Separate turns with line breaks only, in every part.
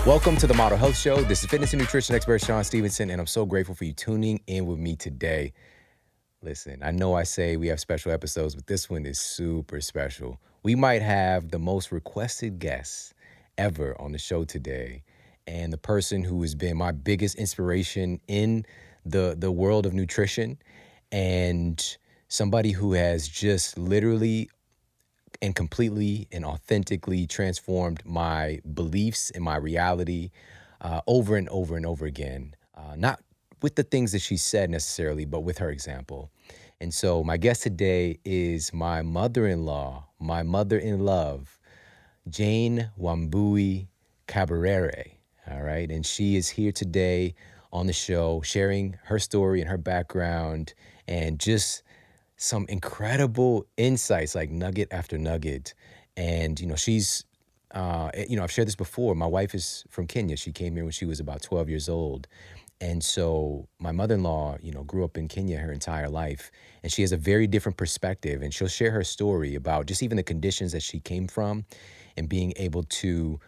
Welcome to the Model Health Show. This is fitness and nutrition expert Shawn Stevenson, and I'm so grateful for you tuning in with me today. Listen, I know I say we have special episodes, but this one is super special. We might have the most requested guest ever on the show today, and the person who has been my biggest inspiration in the world of nutrition, and somebody who has just literally and completely and authentically transformed my beliefs and my reality over and over and over again. Not with the things that she said necessarily, but with her example. And so my guest today is my mother-in-law, my mother-in-love, Jane Wambui Kaberere. All right. And she is here today on the show sharing her story and her background and just some incredible insights, like nugget after nugget. And, I've shared this before. My wife is from Kenya. She came here when she was about 12 years old. And so my mother-in-law, grew up in Kenya her entire life. And she has a very different perspective. And she'll share her story about just even the conditions that she came from and being able to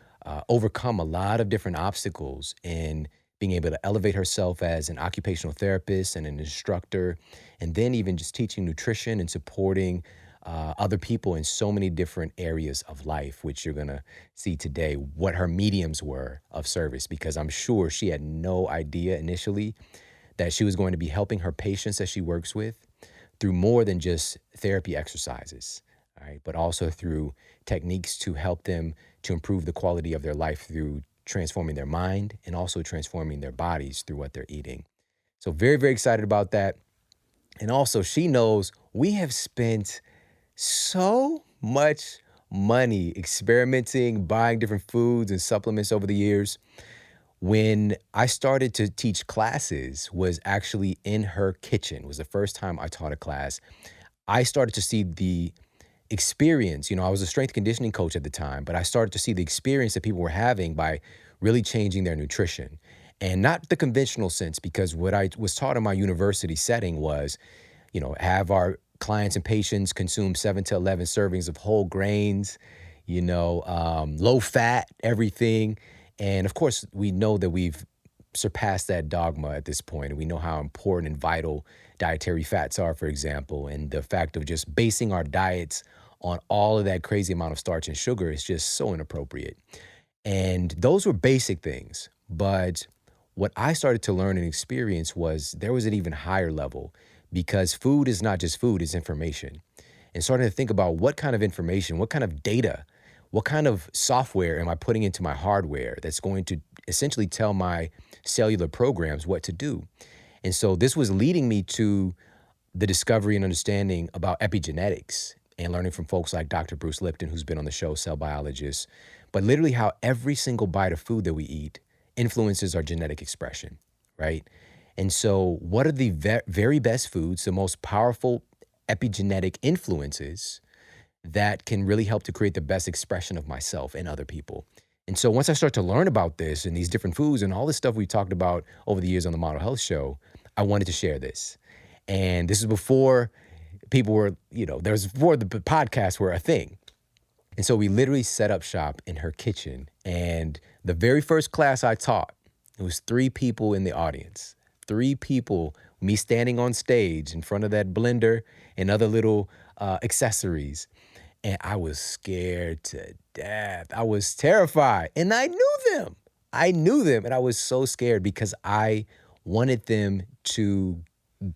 overcome a lot of different obstacles in being able to elevate herself as an occupational therapist and an instructor, and then even just teaching nutrition and supporting other people in so many different areas of life, which you're going to see today what her mediums were of service, because I'm sure she had no idea initially that she was going to be helping her patients that she works with through more than just therapy exercises, all right, but also through techniques to help them to improve the quality of their life through transforming their mind and also transforming their bodies through what they're eating. So very, very excited about that. And also she knows we have spent so much money experimenting, buying different foods and supplements over the years. When I started to teach classes was actually in her kitchen. It was the first time I taught a class. I started to see the experience. I was a strength conditioning coach at the time, but I started to see the experience that people were having by really changing their nutrition. And not the conventional sense, because what I was taught in my university setting was, have our clients and patients consume 7 to 11 servings of whole grains, low fat, everything. And of course, we know that we've surpassed that dogma at this point, and we know how important and vital dietary fats are, for example, and the fact of just basing our diets on all of that crazy amount of starch and sugar is just so inappropriate. And those were basic things. But what I started to learn and experience was there was an even higher level, because food is not just food, it's information. And starting to think about what kind of information, what kind of data, what kind of software am I putting into my hardware that's going to essentially tell my cellular programs what to do. And so this was leading me to the discovery and understanding about epigenetics and learning from folks like Dr. Bruce Lipton, who's been on the show, cell biologist, but literally how every single bite of food that we eat influences our genetic expression, right? And so what are the very best foods, the most powerful epigenetic influences that can really help to create the best expression of myself and other people? And so once I start to learn about this and these different foods and all this stuff we talked about over the years on the Model Health Show, I wanted to share this. And this is before people were, there's before the podcasts were a thing. And so we literally set up shop in her kitchen. And the very first class I taught, it was 3 people in the audience, 3 people, me standing on stage in front of that blender and other little accessories. And I was scared to death. I was terrified. And I knew them. And I was so scared because I wanted them to,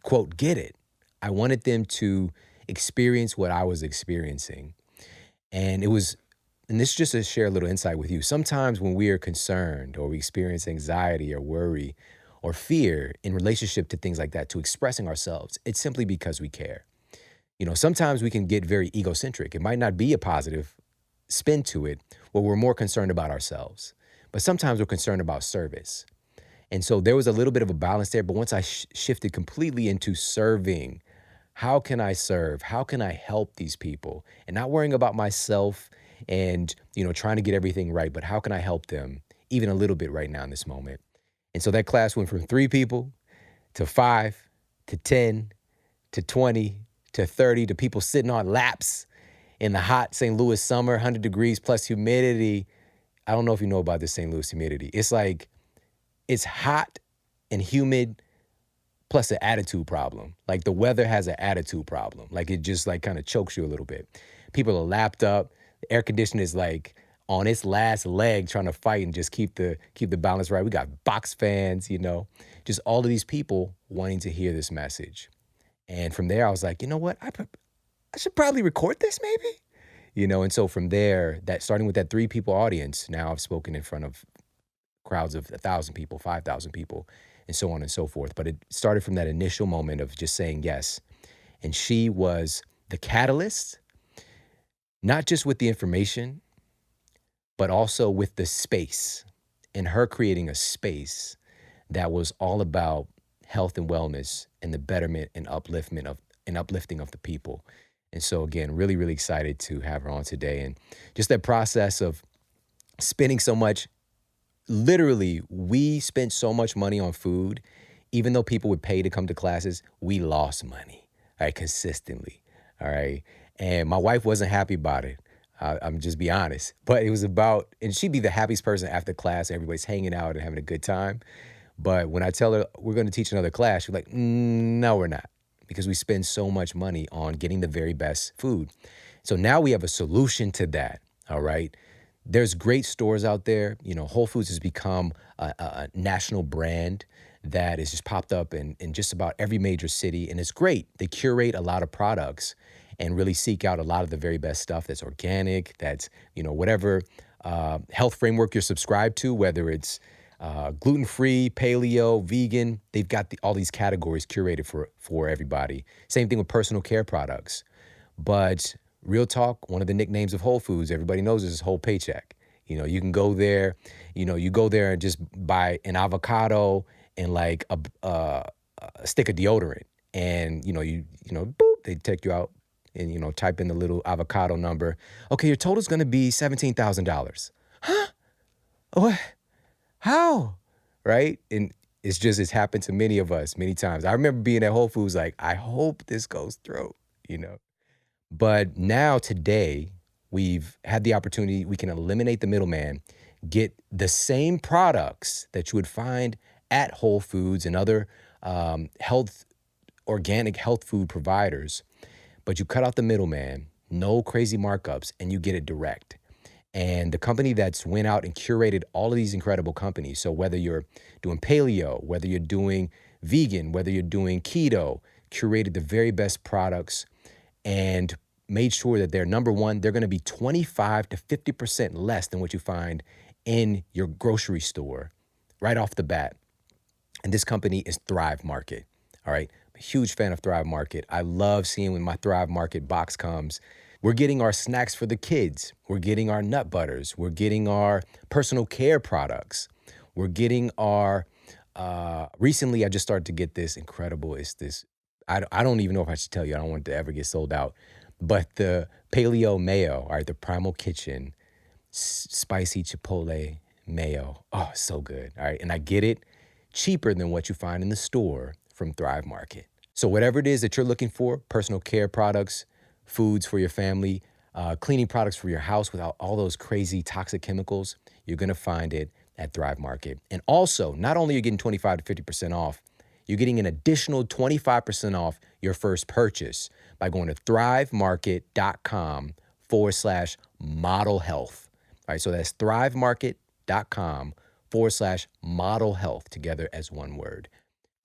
quote, get it. I wanted them to experience what I was experiencing. And this is just to share a little insight with you. Sometimes when we are concerned or we experience anxiety or worry or fear in relationship to things like that, to expressing ourselves, it's simply because we care. Sometimes we can get very egocentric. It might not be a positive spin to it, where we're more concerned about ourselves. But sometimes we're concerned about service. And so there was a little bit of a balance there. But once I shifted completely into serving, how can I serve? How can I help these people? And not worrying about myself and, trying to get everything right, but how can I help them even a little bit right now in this moment? And so that class went from 3 people to 5 to 10 to 20 to 30 to people sitting on laps in the hot St. Louis summer, 100 degrees plus humidity, I don't know if you know about this St. Louis humidity. It's like, it's hot and humid plus an attitude problem. Like the weather has an attitude problem. Like it just like kind of chokes you a little bit. People are lapped up. The air conditioner is like on its last leg trying to fight and just keep the balance right. We got box fans, just all of these people wanting to hear this message. And from there, I was like, you know what? I should probably record this maybe, And so from there, that starting with that 3 people audience, now I've spoken in front of crowds of 1,000 people, 5,000 people, and so on and so forth. But it started from that initial moment of just saying yes. And she was the catalyst, not just with the information, but also with the space, and her creating a space that was all about health and wellness and the betterment and uplifting of the people. And so again, really, really excited to have her on today. And just that process of spending so much. Literally, we spent so much money on food, even though people would pay to come to classes, we lost money, all right, consistently, all right? And my wife wasn't happy about it. I'm just be honest. But it was about, and she'd be the happiest person after class, everybody's hanging out and having a good time. But when I tell her we're going to teach another class, she's like, no, we're not, because we spend so much money on getting the very best food. So now we have a solution to that, all right? There's great stores out there. Whole Foods has become a national brand that is just popped up in just about every major city. And it's great. They curate a lot of products and really seek out a lot of the very best stuff that's organic, that's, whatever health framework you're subscribed to, whether it's gluten-free, paleo, vegan, they've got all these categories curated for everybody. Same thing with personal care products. But real talk, one of the nicknames of Whole Foods, everybody knows, is whole paycheck. You can go there, you go there and just buy an avocado and like a stick of deodorant. And, boop, they take you out and, type in the little avocado number. Okay, your total's going to be $17,000. Huh? What? How? Right? And it's happened to many of us many times. I remember being at Whole Foods like, I hope this goes through, But now today, we've had the opportunity, we can eliminate the middleman, get the same products that you would find at Whole Foods and other organic health food providers, but you cut out the middleman, no crazy markups, and you get it direct. And the company that's went out and curated all of these incredible companies, so whether you're doing paleo, whether you're doing vegan, whether you're doing keto, curated the very best products and made sure that they're, number one, they're going to be 25 to 50% less than what you find in your grocery store right off the bat. And this company is Thrive Market, all right? I'm a huge fan of Thrive Market. I love seeing when my Thrive Market box comes, we're getting our snacks for the kids. We're getting our nut butters. We're getting our personal care products. We're getting our, recently I just started to get this incredible, I don't even know if I should tell you. I don't want it to ever get sold out. But the paleo mayo, all right, the Primal Kitchen spicy chipotle mayo. Oh, so good. All right. And I get it cheaper than what you find in the store from Thrive Market. So whatever it is that you're looking for, personal care products, foods for your family, cleaning products for your house without all those crazy toxic chemicals, you're going to find it at Thrive Market. And also, not only are you getting 25 to 50% off, you're getting an additional 25% off your first purchase by going to thrivemarket.com/model health. All right, so that's thrivemarket.com/model health, together as one word.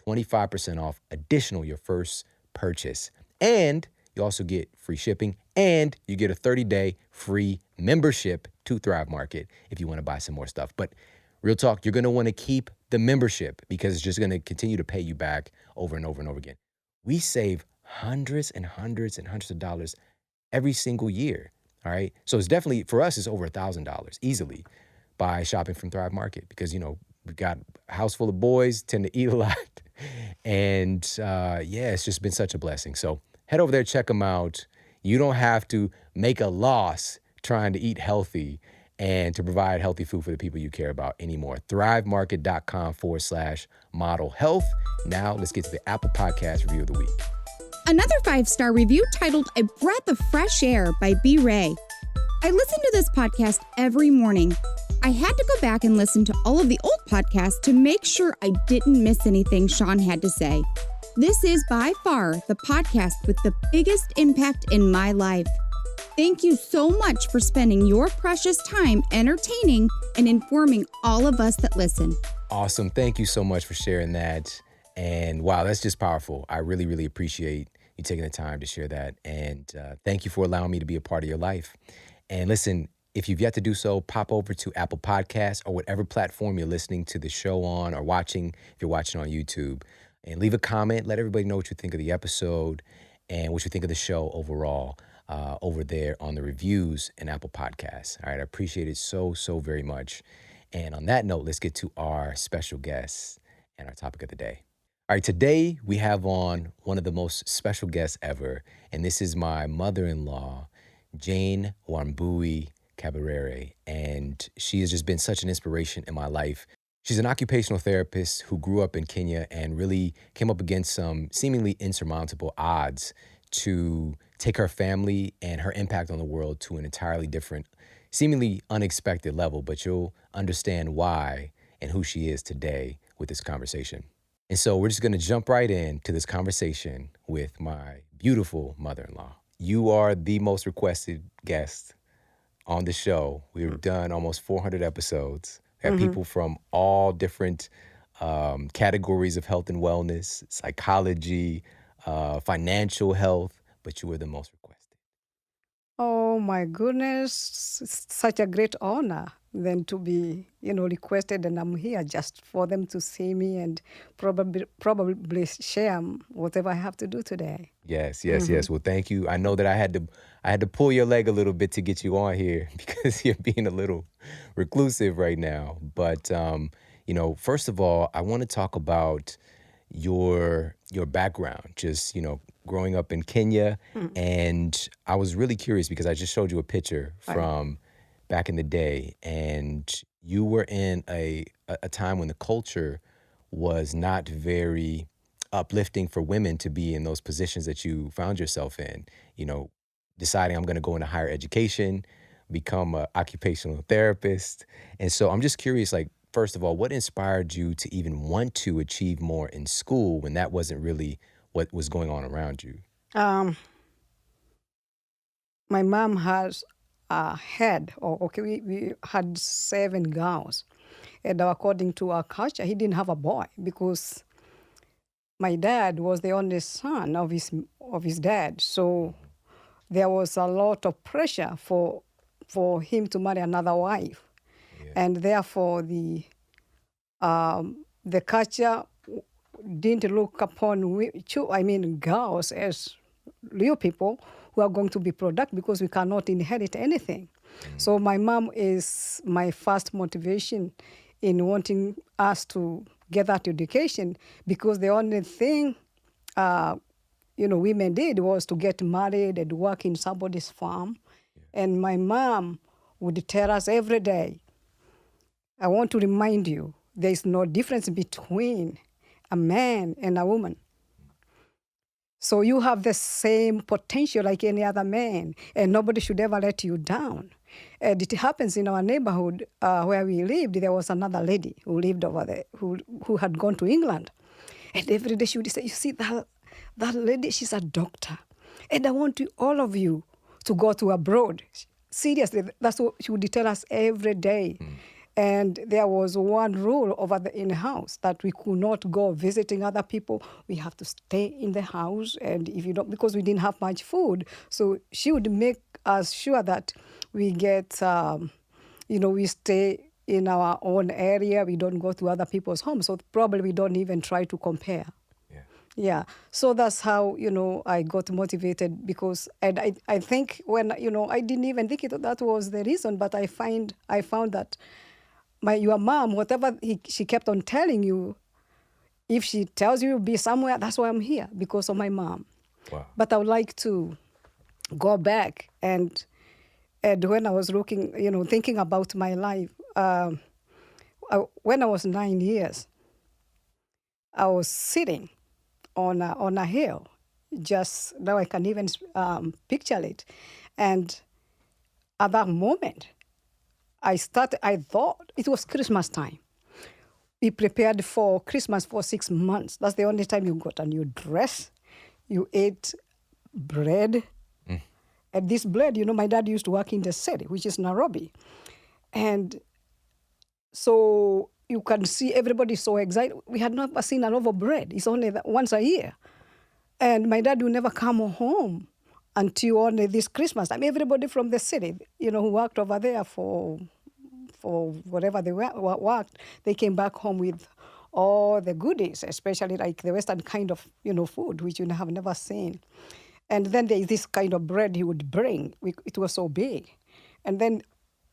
25% off additional your first purchase. And you also get free shipping, and you get a 30-day free membership to Thrive Market if you want to buy some more stuff. But real talk, you're going to want to keep the membership because it's just going to continue to pay you back over and over and over again. We save hundreds and hundreds and hundreds of dollars every single year, all right? So it's definitely, for us, it's over $1,000 easily by shopping from Thrive Market because, we've got a house full of boys, tend to eat a lot. And it's just been such a blessing. So head over there, check them out. You don't have to make a loss trying to eat healthy and to provide healthy food for the people you care about anymore. thrivemarket.com/model health. Now let's get to the Apple Podcast Review of the Week.
Another 5-star review titled A Breath of Fresh Air by B. Ray. I listen to this podcast every morning. I had to go back and listen to all of the old podcasts to make sure I didn't miss anything Shawn had to say. This is by far the podcast with the biggest impact in my life. Thank you so much for spending your precious time entertaining and informing all of us that listen.
Awesome. Thank you so much for sharing that. And wow, that's just powerful. I really, really appreciate you taking the time to share that. And thank you for allowing me to be a part of your life. And listen, if you've yet to do so, pop over to Apple Podcasts or whatever platform you're listening to the show on or watching, if you're watching on YouTube, and leave a comment. Let everybody know what you think of the episode and what you think of the show overall over there on the reviews and Apple Podcasts. All right, I appreciate it so, so very much. And on that note, let's get to our special guest and our topic of the day. All right, today we have on one of the most special guests ever, and this is my mother-in-law, Jane Wambui Kaberere, and she has just been such an inspiration in my life. She's an occupational therapist who grew up in Kenya and really came up against some seemingly insurmountable odds to take her family and her impact on the world to an entirely different, seemingly unexpected level, but you'll understand why and who she is today with this conversation. And so we're just going to jump right into this conversation with my beautiful mother-in-law. You are the most requested guest on the show. We've done almost 400 episodes. We have people from all different categories of health and wellness, psychology, financial health, but you were the most requested.
Oh my goodness, it's such a great honor then to be, requested, and I'm here just for them to see me and probably share whatever I have to do today.
Yes. Well, thank you. I know that I had to pull your leg a little bit to get you on here because you're being a little reclusive right now. But first of all, I want to talk about your background, just, growing up in Kenya. And I was really curious because I just showed you a picture from back in the day, and you were in a time when the culture was not very uplifting for women to be in those positions that you found yourself in, deciding I'm going to go into higher education, become an occupational therapist. And so I'm just curious, first of all, what inspired you to even want to achieve more in school when that wasn't really what was going on around you?
My mom has we had 7 girls. And according to our culture, he didn't have a boy because my dad was the only son of his dad. So there was a lot of pressure for him to marry another wife.
Yeah.
And therefore the culture didn't look upon girls as real people who are going to be productive because we cannot inherit anything. So my mom is my first motivation in wanting us to get that education, because the only thing women did was to get married and work in somebody's farm. Yeah. And my mom would tell us every day, I want to remind you, there is no difference between a man and a woman. So you have the same potential like any other man, and nobody should ever let you down. And it happens in our neighborhood where we lived. There was another lady who lived over there who had gone to England. And every day she would say, you see, that lady, she's a doctor. And I want all of you to go to abroad. Seriously, that's what she would tell us every day. And there was one rule over in the house that we could not go visiting other people. We have to stay in the house, and if you don't, because we didn't have much food, so she would make us sure that we get, we stay in our own area. We don't go to other people's homes, so probably we don't even try to compare. Yeah, so that's how, I got motivated, because, and I think when, I didn't even think that was the reason, but I found that your mom, whatever she kept on telling you, if she tells you be somewhere, that's why I'm here, because of my mom.
Wow.
But I would like to go back and when I was looking, thinking about my life, when I was 9 years, I was sitting on a hill. Just now I can even picture it. And at that moment, I thought it was Christmas time. We prepared for Christmas for 6 months. That's the only time you got a new dress. You ate bread. And this bread, my dad used to work in the city, which is Nairobi. And so you can see everybody so excited. We had never seen a loaf of bread. It's only once a year. And my dad would never come home until only this Christmas time. Everybody from the city, who worked over there for whatever they worked, they came back home with all the goodies, especially like the Western kind of, food, which you have never seen. And then there is this kind of bread he would bring. It was so big. And then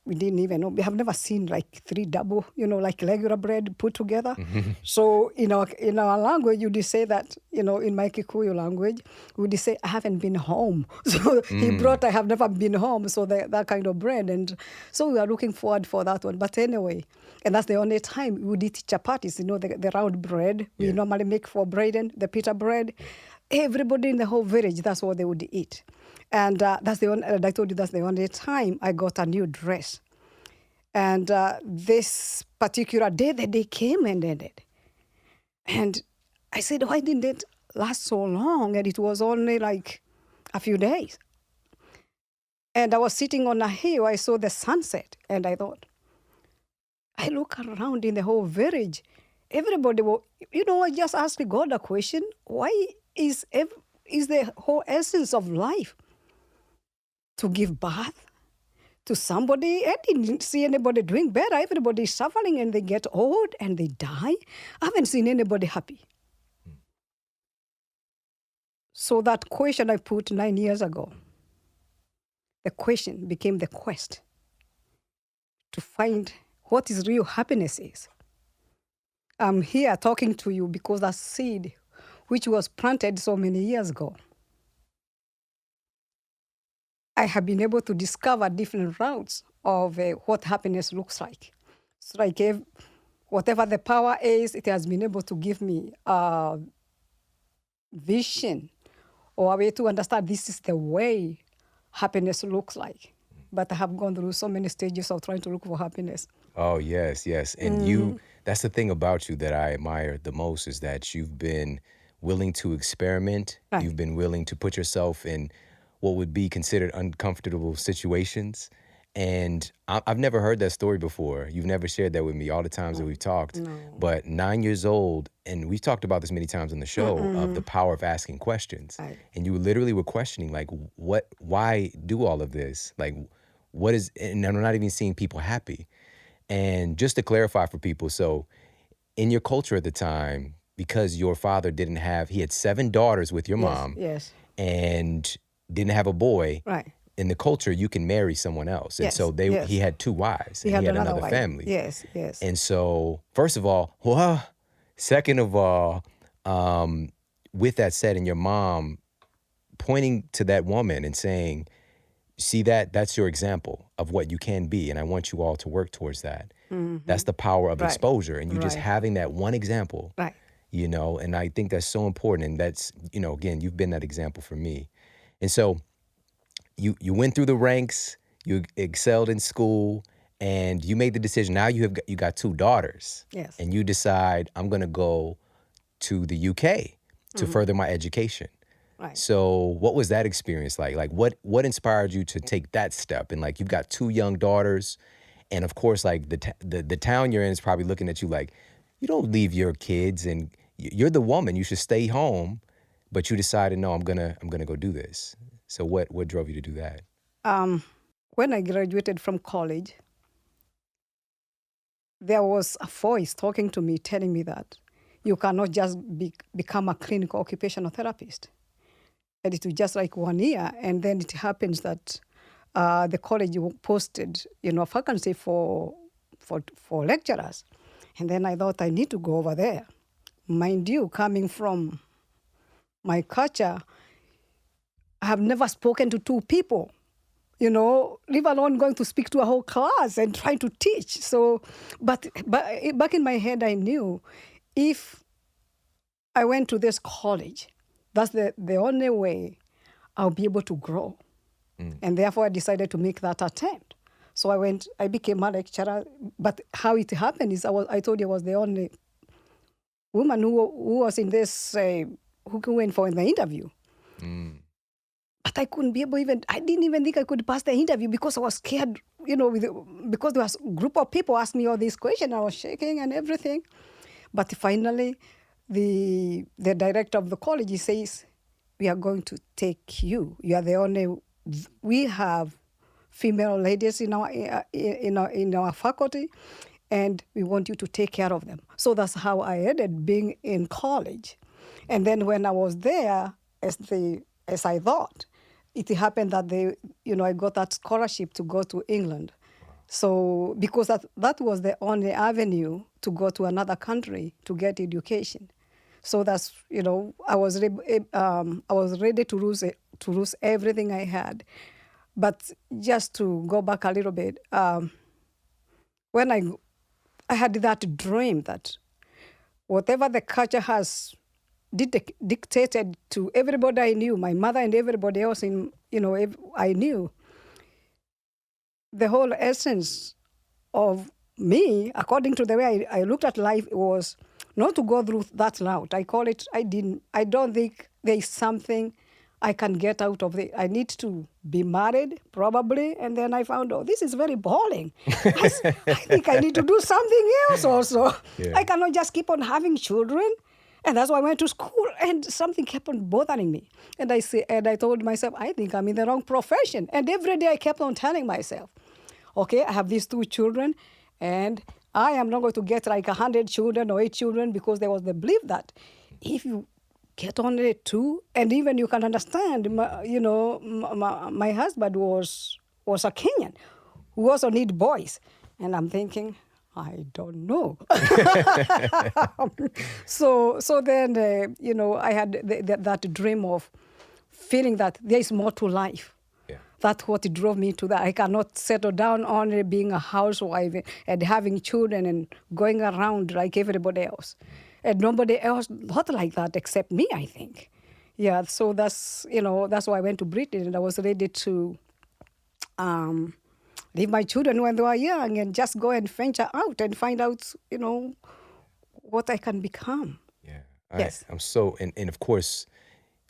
we didn't even know. We have never seen like 3 double, like regular bread put together. So in our language, you would say that, in my Kikuyu language, we would say, I haven't been home. So he brought, I have never been home. So that kind of bread. And so we are looking forward for that one. But anyway, and that's the only time we would eat chapatis, the round bread we normally make for Braden, the pita bread. Everybody in the whole village, that's what they would eat. And I told you that's the only time I got a new dress. And this particular day, the day came and ended. And I said, why didn't it last so long? And it was only like a few days. And I was sitting on a hill, I saw the sunset, and I thought, I look around in the whole village, everybody will, I just asked God a question, why is the whole essence of life to give birth to somebody? I didn't see anybody doing better. Everybody is suffering and they get old and they die. I haven't seen anybody happy. So that question I put 9 years ago, the question became the quest to find what is real happiness is. I'm here talking to you because that seed which was planted so many years ago, I have been able to discover different routes of what happiness looks like. So I gave whatever the power is, it has been able to give me a vision or a way to understand this is the way happiness looks like. But I have gone through so many stages of trying to look for happiness.
Oh, yes. And that's the thing about you that I admire the most, is that you've been willing to experiment. Right. You've been willing to put yourself in what would be considered uncomfortable situations. And I've never heard that story before. You've never shared that with me all the times that we've talked. No. But 9 years old, and we've talked about this many times on the show, of the power of asking questions. Right. And you literally were questioning, like, why do all of this? Like, what is, and I'm not even seeing people happy. And just to clarify for people, so in your culture at the time, because your father he had 7 daughters with your mom. Yes. And didn't have a boy. Right. In the culture, you can marry someone else. And so he had 2 wives, and he had another family. Yes. And so, first of all, second of all, with that said, and your mom pointing to that woman and saying, see, that's your example of what you can be, and I want you all to work towards that. That's the power of exposure, and you just having that one example, and I think that's so important, and that's, again, you've been that example for me. And so you went through the ranks, you excelled in school, and you made the decision. Now you got 2 daughters. Yes. And you decide, I'm going to go to the UK to further my education. Right. So what was that experience like? Like what inspired you to take that step? And like, you've got 2 young daughters, and of course, like the town you're in is probably looking at you like, you don't leave your kids, and you're the woman, you should stay home. But you decided, no, I'm gonna go do this. So what drove you to do that?
When I graduated from college, there was a voice talking to me, telling me that you cannot just become a clinical occupational therapist. And it was just like 1 year, and then it happens that the college posted, a vacancy for lecturers. And then I thought I need to go over there. Mind you, coming from my culture, I have never spoken to 2 people, leave alone going to speak to a whole class and trying to teach. So, but back in my head, I knew if I went to this college, that's the only way I'll be able to grow. And therefore, I decided to make that attempt. So I became a lecturer. But how it happened is I told you I was the only woman who was in this, who went for the interview. But I couldn't be able I didn't even think I could pass the interview because I was scared, because there was a group of people asked me all these questions. I was shaking and everything. But finally, the director of the college, he says, we are going to take you. You are the only, we have female ladies in our faculty, and we want you to take care of them. So that's how I ended being in college. And then when I was there, as I thought, it happened that I got that scholarship to go to England. So because that was the only avenue to go to another country to get education. So that's, I was ready to lose everything I had. But just to go back a little bit, when I had that dream that whatever the culture has dictated to everybody I knew, my mother and everybody else I knew, the whole essence of me, according to the way I looked at life, was not to go through that route. I don't think there is something I can get out of it. I need to be married, probably, and then I found, this is very boring. I think I need to do something else also. Yeah. I cannot just keep on having children. And that's why I went to school, and something kept on bothering me. And I told myself, I think I'm in the wrong profession. And every day I kept on telling myself, okay, I have these 2 children, and I am not going to get like 100 children or 8 children, because there was the belief that if you get only 2, and even you can understand, my husband was a Kenyan who also need boys. And I'm thinking, I don't know. So then, I had that dream of feeling that there is more to life. Yeah. That's what drove me to that. I cannot settle down only being a housewife and having children and going around like everybody else. And nobody else thought like that except me, I think. Yeah, so that's why I went to Britain, and I was ready to leave my children when they were young and just go and venture out and find out, what I can become.
Yeah.
Yes.
I'm so, and of course,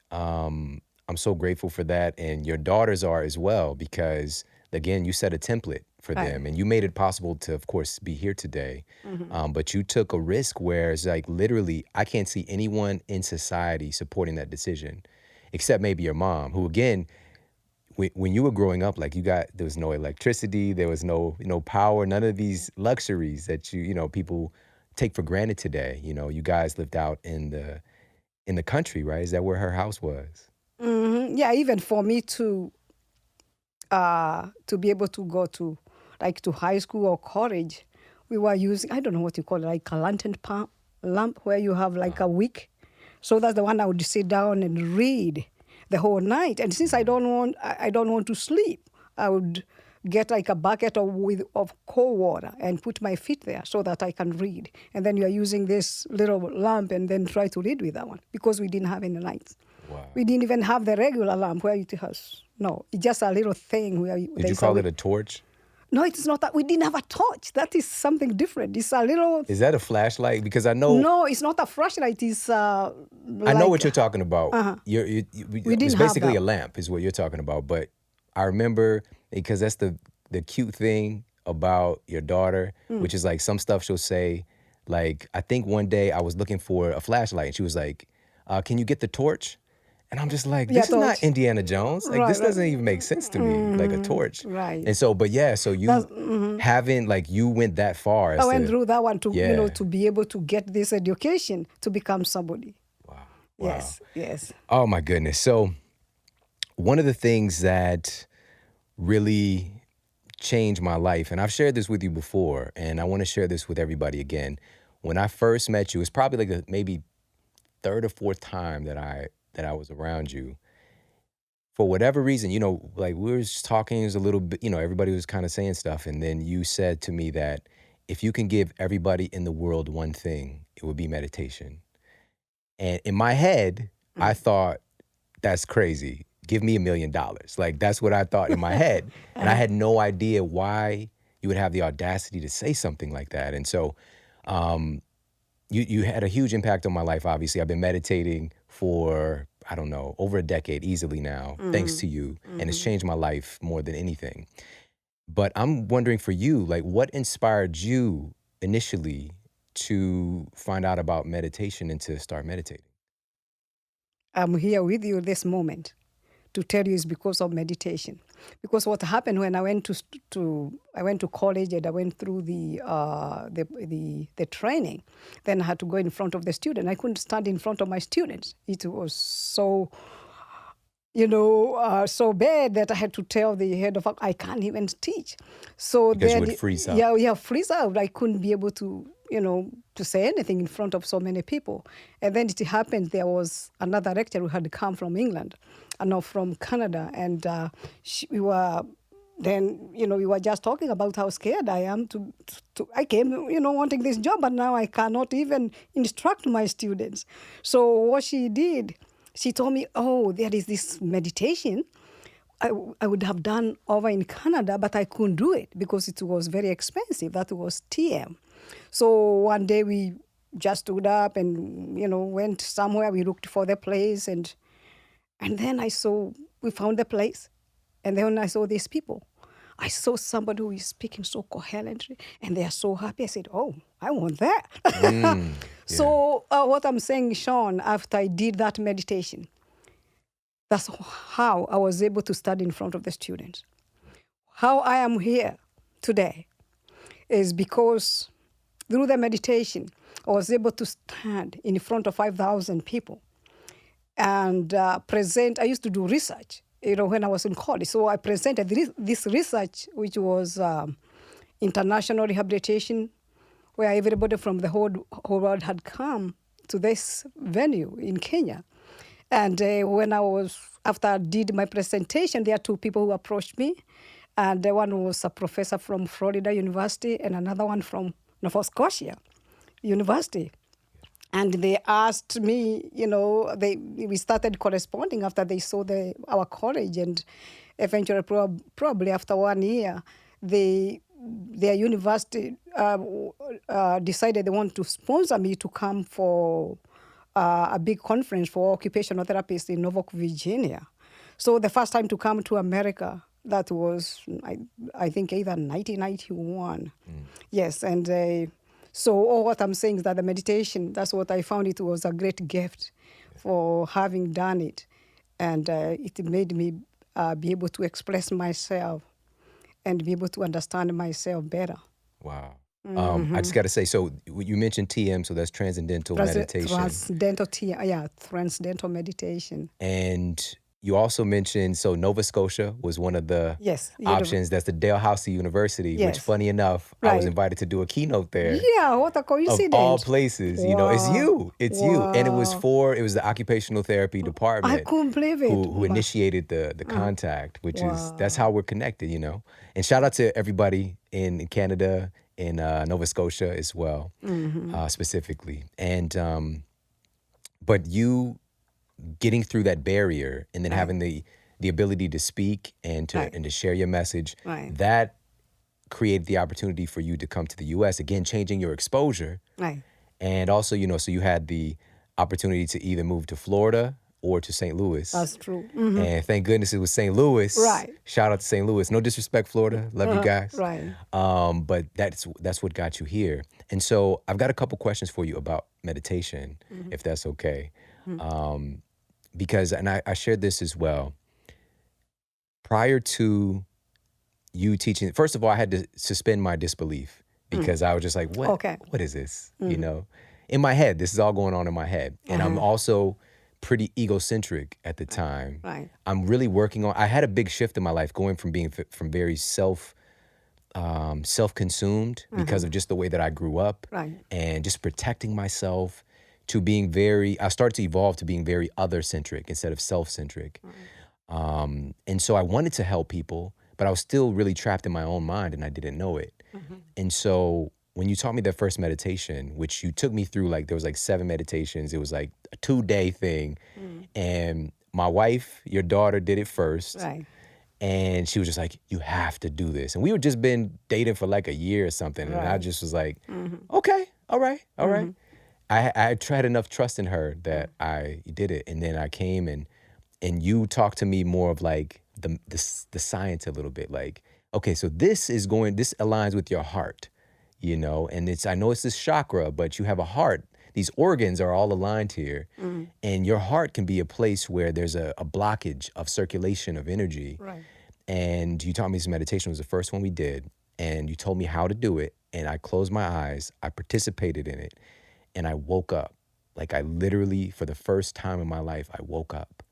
I'm so grateful for that. And your daughters are as well, because again, you set a template for them, and you made it possible to, of course, be here today. Mm-hmm. But you took a risk where it's like, literally, I can't see anyone in society supporting that decision, except maybe your mom, who, again, when you were growing up, like there was no electricity, there was no power, none of these luxuries that people take for granted today. You guys lived out in the country, right? Is that where her house was?
Mm-hmm. Yeah, even for me to be able to go to high school or college, we were using, I don't know what you call it, like a lantern lamp where you have like a wick. So that's the one I would sit down and read the whole night. And since I don't want to sleep, I would get like a bucket of cold water and put my feet there so that I can read. And then you are using this little lamp and then try to read with that one, because we didn't have any lights. Wow. We didn't even have the regular lamp where it has. No, it's just a little thing where.
Did you call it a torch?
No, it's not that. We didn't have a torch. That is something different. It's a little.
Is that a flashlight? Because I know.
No, it's not a flashlight. It's.
I know what you're talking about. Uh-huh. It's basically a lamp, is what you're talking about. But I remember, because that's the cute thing about your daughter, which is like some stuff she'll say. Like, I think one day I was looking for a flashlight, and she was like, "Can you get the torch?" And I'm just like, this is not Indiana Jones. Like, this doesn't even make sense to me, like a torch.
Right.
And so, so you haven't, like, you went that far.
I went through that one to, to be able to get this education to become somebody.
Wow.
Yes.
Oh, my goodness. So one of the things that really changed my life, and I've shared this with you before, and I want to share this with everybody again. When I first met you, it's probably like the maybe 3rd or 4th time that I was around you. For whatever reason, like we were just talking, it was a little bit, everybody was kind of saying stuff. And then you said to me that if you can give everybody in the world one thing, it would be meditation. And in my head, I thought, that's crazy. give me $1 million. Like, that's what I thought in my head. And I had no idea why you would have the audacity to say something like that. And so you had a huge impact on my life, obviously. I've been meditating for, I don't know, over a decade easily now, thanks to you. And it's changed my life more than anything. But I'm wondering for you, like, what inspired you initially to find out about meditation and to start meditating?
I'm here with you this moment to tell you it's because of meditation. Because what happened when I went to college and I went through the training, then I had to go in front of the student. I couldn't stand in front of my students. It was so so bad that I had to tell the head of I can't even teach. So
Because you
then,
would freeze out.
yeah, freeze out. I couldn't be able to, to say anything in front of so many people. And then it happened, there was another lecturer who had come from England, from Canada, and we were just talking about how scared I am I came, wanting this job, but now I cannot even instruct my students. So what she did, she told me, oh, there is this meditation I would have done over in Canada, but I couldn't do it because it was very expensive. That was TM. So one day we just stood up and, went somewhere. We looked for the place and then we found the place. And then I saw these people. I saw somebody who is speaking so coherently and they are so happy. I said, oh, I want that.
Yeah.
So what I'm saying, Shawn, after I did that meditation, that's how I was able to stand in front of the students. How I am here today is because through the meditation, I was able to stand in front of 5,000 people and present. I used to do research, when I was in college. So I presented this research, which was international rehabilitation, where everybody from the whole world had come to this venue in Kenya. And after I did my presentation, there are two people who approached me. And one was a professor from Florida University and another one from Nova Scotia University. And they asked me, we started corresponding after they saw our college. And eventually, probably after 1 year, their university decided they want to sponsor me to come for a big conference for occupational therapists in Norfolk, Virginia. So the first time to come to America, that was, I think, either 1991. Yes, and so all what I'm saying is that the meditation, that's what I found. It was a great gift for having done it. And it made me be able to express myself and be able to understand myself better.
Wow. I just got to say, so you mentioned TM, so that's Transcendental Meditation.
Transcendental Meditation.
And you also mentioned, so Nova Scotia was one of the options. That's the Dalhousie University, which, funny enough, I was invited to do a keynote there.
Yeah, what a coincidence.
Of all places, it's you. It's you. And it was the occupational therapy department.
I couldn't believe it.
Who initiated the contact, which that's how we're connected, And shout out to everybody in Canada, in Nova Scotia as well, specifically. And, but you getting through that barrier and then having the ability to speak and to share your message, that created the opportunity for you to come to the U.S., again, changing your exposure. And also, so you had the opportunity to either move to Florida or to St. Louis.
That's true.
And thank goodness it was St. Louis. Shout out to St. Louis. No disrespect, Florida. Love you guys. But that's what got you here. And so I've got a couple questions for you about meditation, if that's okay. Because, and I shared this as well, prior to you teaching, first of all, I had to suspend my disbelief because I was just like, what is this? In my head, this is all going on in my head. And I'm also pretty egocentric at the time. I'm really working on, I had a big shift in my life going from being very self-consumed because of just the way that I grew up and just protecting myself, to being I started to evolve to being very other-centric instead of self-centric. And so I wanted to help people, but I was still really trapped in my own mind and I didn't know it. And so when you taught me that first meditation, which you took me through, there was 7 meditations, it was like a 2-day thing. my wife, your daughter, did it first.
Right.
And she was just like, you have to do this. And we had just been dating for like a year or something. And I
Right.
just was like, okay, all right. I had enough trust in her that I did it. And then I came and you talked to me more of like the science a little bit. Like, okay, so this aligns with your heart, you know? And I know it's this chakra, but you have a heart. These organs are all aligned here. And your heart can be a place where there's a blockage of circulation of energy.
Right.
And you taught me some meditation. It was the first one we did. And you told me how to do it. And I closed my eyes. I participated in it. And I woke up. Like I literally, for the first time in my life, I woke up.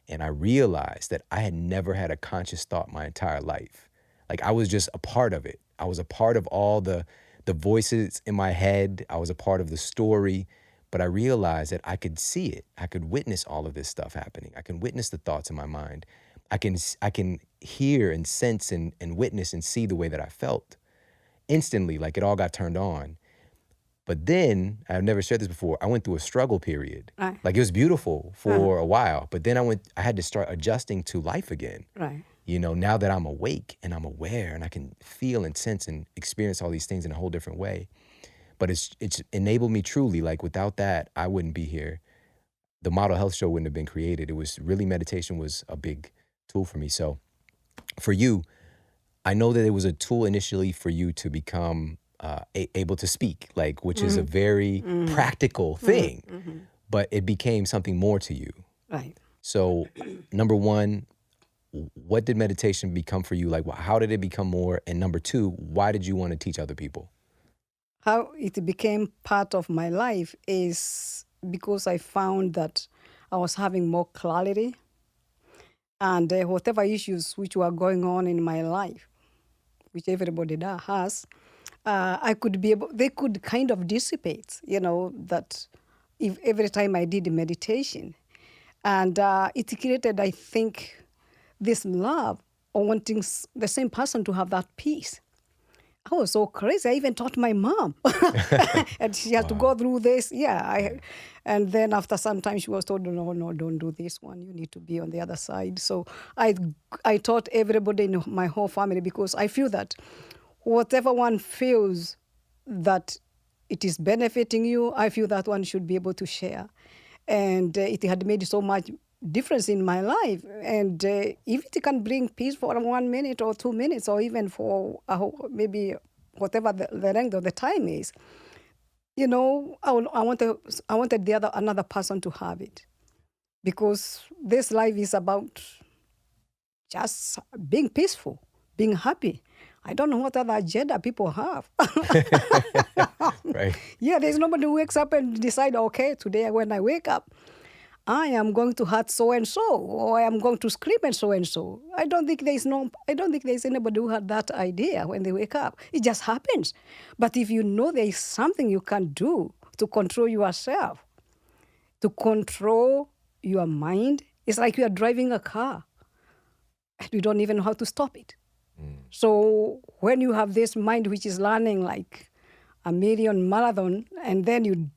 And I realized that I had never had a conscious thought my entire life. Like I was just a part of it. I was a part of all the voices in my head. I was a part of the story. But I realized that I could see it. I could witness all of this stuff happening. I can witness the thoughts in my mind. I can hear and sense and witness and see the way that I felt. Instantly, like it all got turned on. But then, I've never shared this before, I went through a struggle period.
Right.
Like it was beautiful for a while, but then I had to start adjusting to life again.
Right.
You know, now that I'm awake and I'm aware and I can feel and sense and experience all these things in a whole different way. But it's enabled me truly, like without that, I wouldn't be here. The Model Health Show wouldn't have been created. It was really, meditation was a big tool for me. So for you, I know that it was a tool initially for you to become able to speak, like, which is a very practical thing, but it became something more to you.
Right.
So number one, what did meditation become for you? Like, how did it become more? And number two, why did you want to teach other people?
How it became part of my life is because I found that I was having more clarity, and whatever issues which were going on in my life, which everybody has, they could kind of dissipate, you know, that if every time I did meditation. And it created, I think, this love of wanting the same person to have that peace. I was so crazy. I even taught my mom. And she had to go through this. And then after some time, she was told, no, don't do this one. You need to be on the other side. So I taught everybody in my whole family, because I feel that whatever one feels that it is benefiting you, I feel that one should be able to share. And it had made so much difference in my life. And if it can bring peace for 1 minute or 2 minutes, or even for maybe whatever the length of the time is, you know, I wanted another person to have it, because this life is about just being peaceful, being happy. I don't know what other agenda people have.
Right.
Yeah, there's nobody who wakes up and decide, okay, today when I wake up, I am going to hurt so and so, or I am going to scream at so and so. I don't think there's anybody who had that idea when they wake up. It just happens. But if you know there is something you can do to control yourself, to control your mind, it's like you are driving a car and you don't even know how to stop it. So when you have this mind which is running like a million marathon, and then you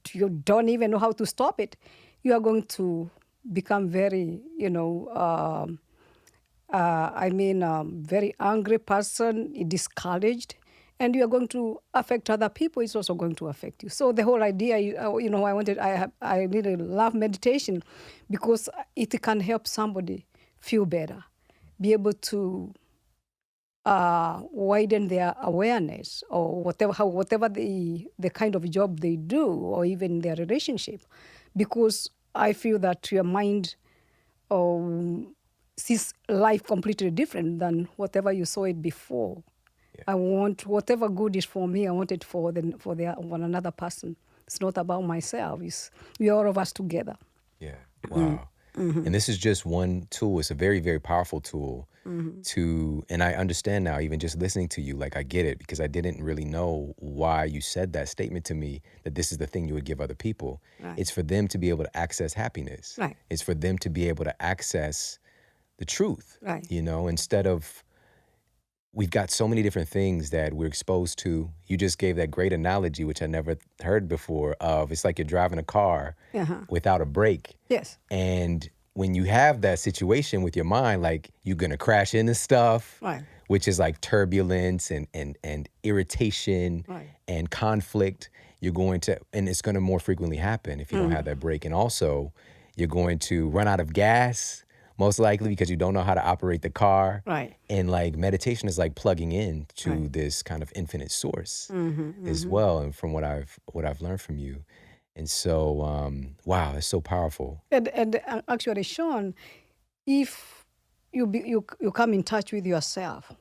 don't even know how to stop it, you are going to become very, very angry person, discouraged, and you are going to affect other people. It's also going to affect you. So the whole idea, I really love meditation, because it can help somebody feel better, be able to widen their awareness, or whatever the kind of job they do, or even their relationship, because I feel that your mind sees life completely different than whatever you saw it before. Yeah. I want whatever good is for me, I want it for another person. It's not about myself. We are all of us together.
Yeah. Wow. And this is just one tool. It's a very, very powerful tool and I understand now, even just listening to you, like I get it, because I didn't really know why you said that statement to me, that this is the thing you would give other people. Right. It's for them to be able to access happiness.
Right.
It's for them to be able to access the truth.
Right.
You know, instead of, we've got so many different things that we're exposed to. You just gave that great analogy, which I never heard before, of it's like you're driving a car without a brake.
Yes.
And when you have that situation with your mind, like you're gonna crash into stuff,
Right.
which is like turbulence and irritation
Right.
and conflict. You're going to, and it's gonna more frequently happen if you don't have that break. And also, you're going to run out of gas, most likely because you don't know how to operate the car.
Right.
And like meditation is like plugging in to
Right.
this kind of infinite source as well. And from what I've learned from you. And so, wow, it's so powerful.
And actually, Shawn, if you come in touch with yourself,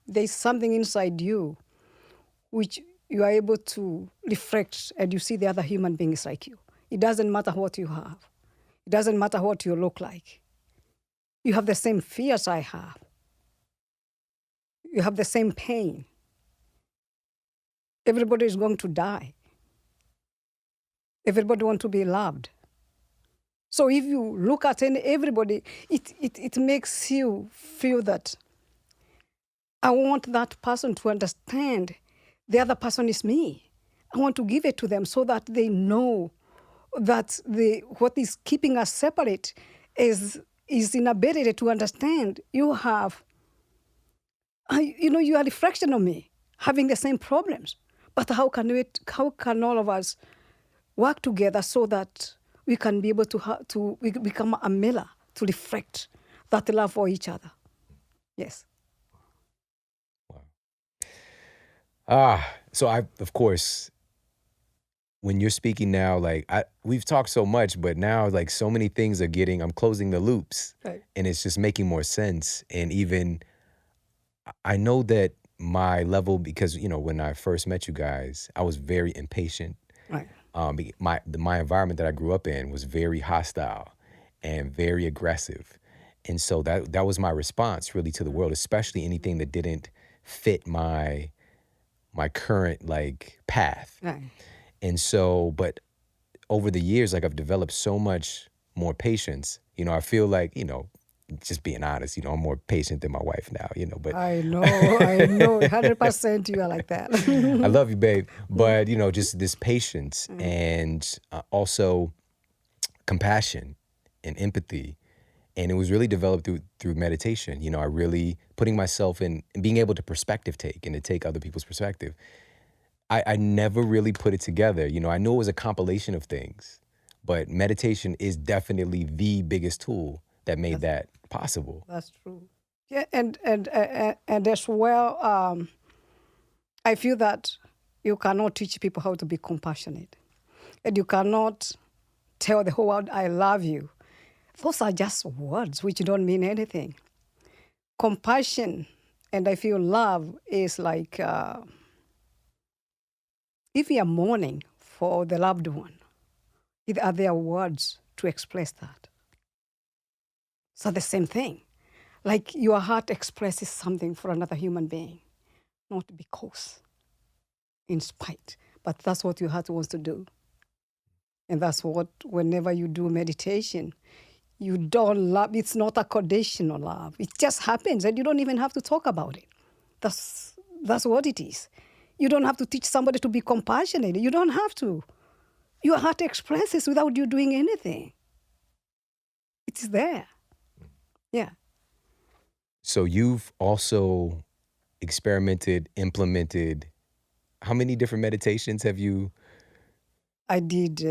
there's something inside you which you are able to reflect, and you see the other human beings like you. It doesn't matter what you have. It doesn't matter what you look like. You have the same fears I have. You have the same pain. Everybody is going to die. Everybody wants to be loved. So if you look at everybody, it makes you feel that I want that person to understand the other person is me. I want to give it to them so that they know that what is keeping us separate is inability to understand. You have, you are a reflection of me, having the same problems. But how can all of us work together so that we can be able to become a mirror to reflect that love for each other? Yes.
So of course, when you're speaking now, like we've talked so much, but now like so many things I'm closing the loops,
Right.
and it's just making more sense. And even I know that my level, because when I first met you guys, I was very impatient.
Right.
My environment that I grew up in was very hostile and very aggressive, and so that was my response really to the world, especially anything that didn't fit my current like path.
Right.
And so, but over the years, like I've developed so much more patience. I feel like, just being honest, I'm more patient than my wife now, but
I know, 100% you are like that.
I love you, babe. But, just this patience and also compassion and empathy. And it was really developed through meditation. I really putting myself in and being able to perspective take and to take other people's perspective. I never really put it together. I know it was a compilation of things, but meditation is definitely the biggest tool that made that possible.
That's true. Yeah, and as well, I feel that you cannot teach people how to be compassionate, and you cannot tell the whole world, "I love you." Those are just words which don't mean anything. Compassion, and I feel love is like if you are mourning for the loved one, are there words to express that? So the same thing. Like your heart expresses something for another human being, not because, in spite, but that's what your heart wants to do. And that's what, whenever you do meditation, you don't love. It's not a conditional love. It just happens, and you don't even have to talk about it. That's what it is. You don't have to teach somebody to be compassionate. You don't have to. Your heart expresses without you doing anything. It's there. Yeah.
So you've also experimented, implemented. How many different meditations have you?
I did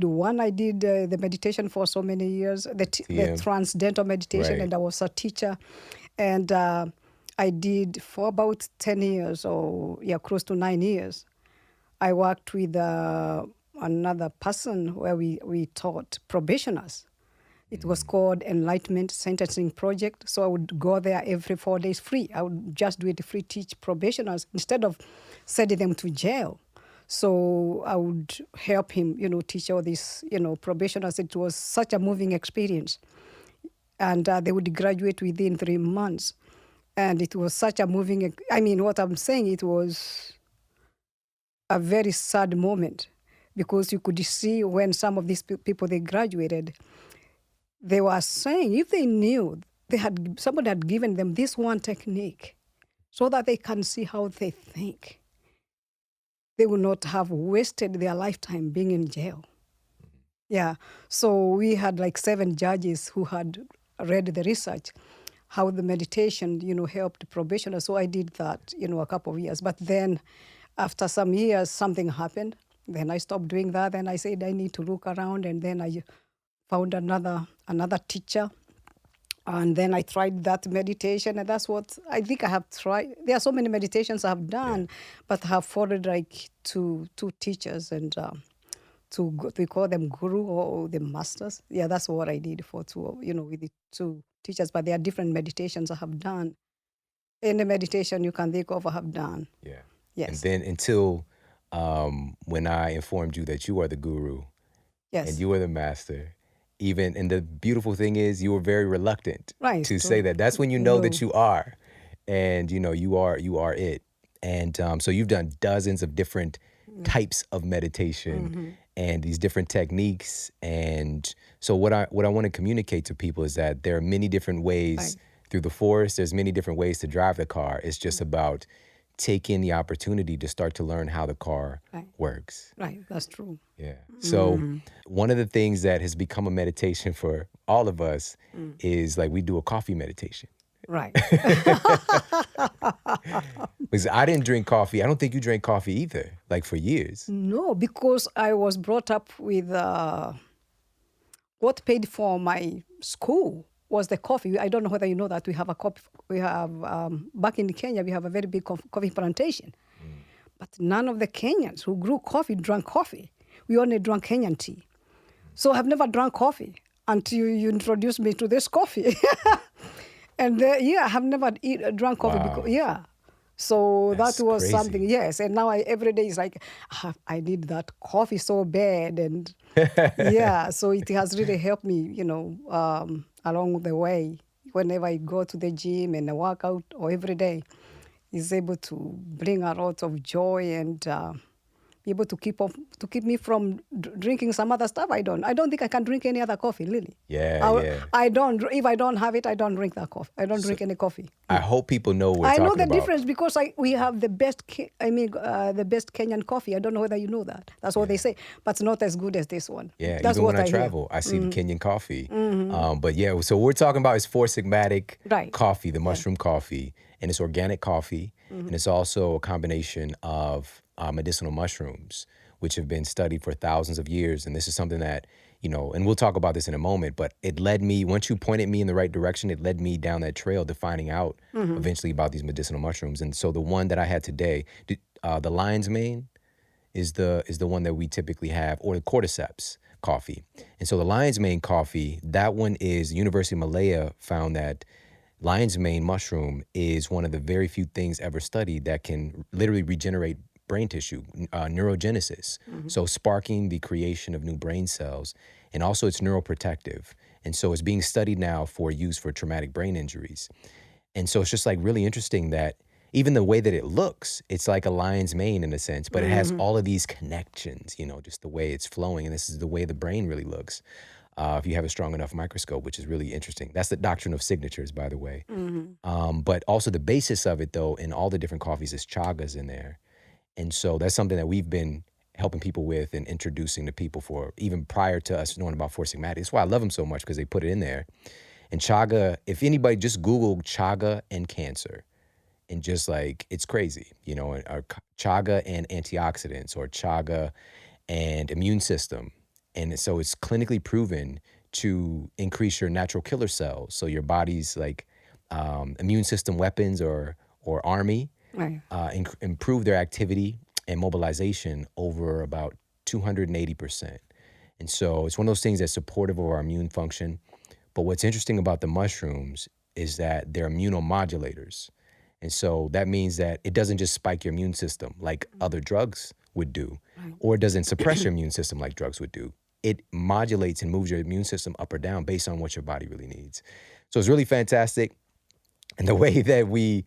one. I did the meditation for so many years, the transcendental meditation,
Right.
and I was a teacher. And I did for about 10 years, or close to 9 years. I worked with another person where we taught probationers. It was called Enlightenment Sentencing Project. So I would go there every 4 days free. I would just do it free, teach probationers instead of sending them to jail. So I would help him, teach all these, probationers. It was such a moving experience. And they would graduate within 3 months. And it was such a moving, what I'm saying, it was a very sad moment, because you could see when some of these people, they graduated, they were saying if they knew somebody had given them this one technique so that they can see how they think, they would not have wasted their lifetime being in jail. Yeah. So we had like 7 judges who had read the research, how the meditation, helped probationers. So I did that, a couple of years. But then after some years, something happened. Then I stopped doing that. Then I said I need to look around. And then I found another teacher. And then I tried that meditation, and that's what I think I have tried. There are so many meditations I have done, but I have followed like two teachers, and we call them guru or the masters. Yeah, that's what I did for two, with the 2 teachers. But there are different meditations I have done. Any meditation you can think of, I have done.
Yeah.
Yes.
And then until when I informed you that you are the guru
Yes.
and you are the master, and the beautiful thing is you were very reluctant
Right.
to say that. That's when you know that you are, and you are it. And so you've done dozens of different types of meditation and these different techniques. And so what I want to communicate to people is that there are many different ways through the forest. There's many different ways to drive the car. It's just about taking the opportunity to start to learn how the car works.
Right, that's true.
Yeah. So one of the things that has become a meditation for all of us is like we do a coffee meditation.
Right.
Because I didn't drink coffee. I don't think you drank coffee either, like for years.
No, because I was brought up with what paid for my school was the coffee. I don't know whether you know that we have a coffee. We have back in Kenya, we have a very big coffee plantation, but none of the Kenyans who grew coffee drank coffee. We only drank Kenyan tea. So I've never drank coffee until you introduced me to this coffee. And I have never drank coffee.
Wow.
Because, so
That's
that was
crazy.
something, yes. And now every day is like, I need that coffee so bad. And so it has really helped me, along the way. Whenever I go to the gym and I work out or every day, it's able to bring a lot of joy and be able to keep me from drinking some other stuff. I don't think I can drink any other coffee, really. I don't. If I don't have it, I don't drink that coffee. I don't drink any coffee.
I hope people know what we're
I
talking
know the
about.
difference because we have the best. The best Kenyan coffee. I don't know whether you know that. That's what they say, but it's not as good as this one.
Yeah,
that's
even
what
when I
hear.
travel, I see the Kenyan coffee. But yeah, so what we're talking about is Four Sigmatic coffee, the mushroom coffee, and it's organic coffee, and it's also a combination of medicinal mushrooms, which have been studied for thousands of years. And this is something that, and we'll talk about this in a moment, but it led me, once you pointed me in the right direction, it led me down that trail to finding out eventually about these medicinal mushrooms. And so the one that I had today, the lion's mane is the one that we typically have, or the cordyceps coffee. And so the lion's mane coffee, that one is, the University of Malaya found that lion's mane mushroom is one of the very few things ever studied that can literally regenerate brain tissue, neurogenesis. So sparking the creation of new brain cells, and also it's neuroprotective. And so it's being studied now for use for traumatic brain injuries. And so it's just like really interesting that even the way that it looks, it's like a lion's mane in a sense, but it has all of these connections, just the way it's flowing. And this is the way the brain really looks. If you have a strong enough microscope, which is really interesting. That's the doctrine of signatures, by the way. But also the basis of it, though, in all the different coffees is chagas in there. And so that's something that we've been helping people with and introducing to people for even prior to us knowing about Four Sigmatic. That's why I love them so much, because they put it in there. And chaga, if anybody just Google chaga and cancer, and just like, it's crazy, or chaga and antioxidants, or chaga and immune system. And so it's clinically proven to increase your natural killer cells. So your body's like immune system weapons or army, improve their activity and mobilization over about 280%. And so it's one of those things that's supportive of our immune function. But what's interesting about the mushrooms is that they're immunomodulators. And so that means that it doesn't just spike your immune system like other drugs would do, or it doesn't suppress your immune system like drugs would do. It modulates and moves your immune system up or down based on what your body really needs. So it's really fantastic. And the way that we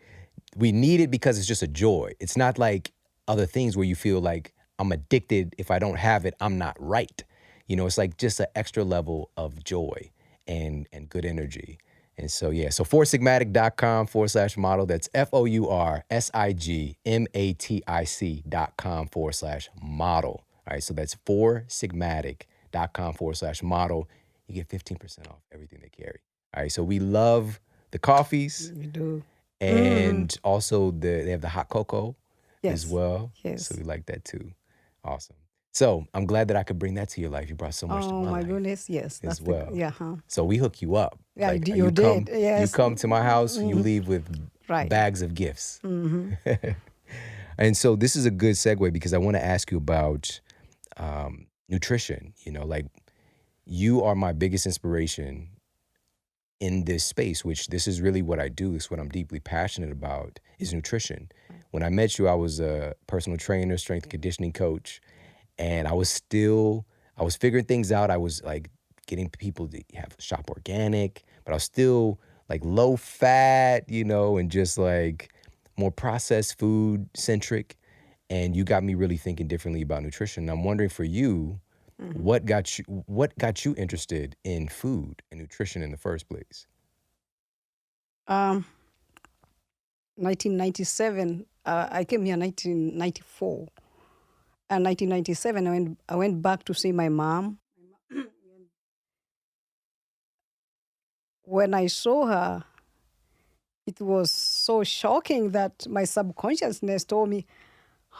need it, because it's just a joy. It's not like other things where you feel like I'm addicted. If I don't have it, I'm not right. It's like just an extra level of joy and good energy. And so, so foursigmatic.com/model. That's FOURSIGMATIC.com/model. All right, so that's foursigmatic.com/model. wambui.com/model. You get 15% off everything they carry. All right. So we love the coffees.
We do.
And also they have the hot cocoa as
Yes.
well.
Yes.
So we like that too. Awesome. So I'm glad that I could bring that to your life. You brought so much to
Oh
my
my
life
goodness, yes.
as
That's
well.
yeah.
So we hook you up.
Yeah,
Like,
you did. Yes.
You come to my house, you leave with
Right.
bags of gifts. And so this is a good segue because I want to ask you about nutrition. You know, like you are my biggest inspiration in this space, which this is really what I do. It's what I'm deeply passionate about is nutrition. When I met you, I was a personal trainer, strength and conditioning coach, and I was figuring things out. I was like getting people to shop organic, but I was still like low fat, you know, and just like more processed food centric. And you got me really thinking differently about nutrition. I'm wondering for you, what got you interested in food and nutrition in the first place?
1997. I came here 1994. And 1997, I went back to see my mom. When I saw her, it was so shocking that my subconsciousness told me,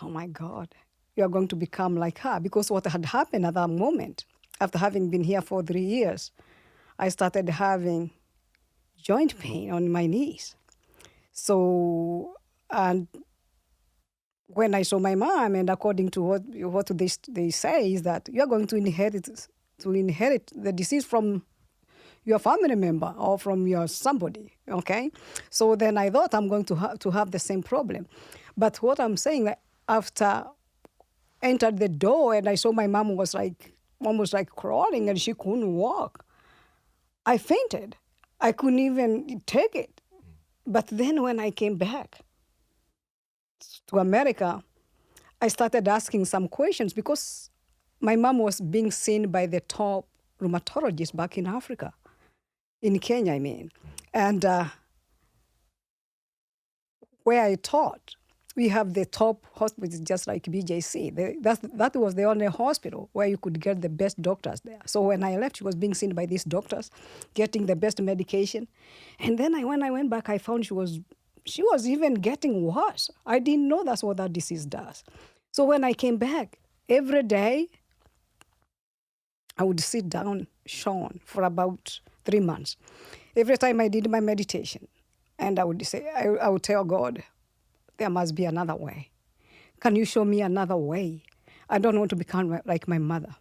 oh my God, you are going to become like her. Because what had happened at that moment, after having been here for 3 years, I started having joint pain on my knees. So, and when I saw my mom, and according to what they say, is that you are going to inherit the disease from your family member or from your somebody, okay? So then I thought I'm going to have the same problem. But what I'm saying, that after entered the door and I saw my mom was like almost like crawling and she couldn't walk, I fainted. I couldn't even take it. But then when I came back to America, I started asking some questions because my mom was being seen by the top rheumatologist back in Africa, in Kenya, I mean. And where I taught, we have the top hospitals just like BJC. That was the only hospital where you could get the best doctors there. So when I left, she was being seen by these doctors, getting the best medication. And then when I went back, I found she was even getting worse. I didn't know that's what that disease does. So when I came back, every day, I would sit down, Shawn, for about 3 months. Every time I did my meditation, and I would say, I would tell God, there must be another way. Can you show me another way? I don't want to become like my mother.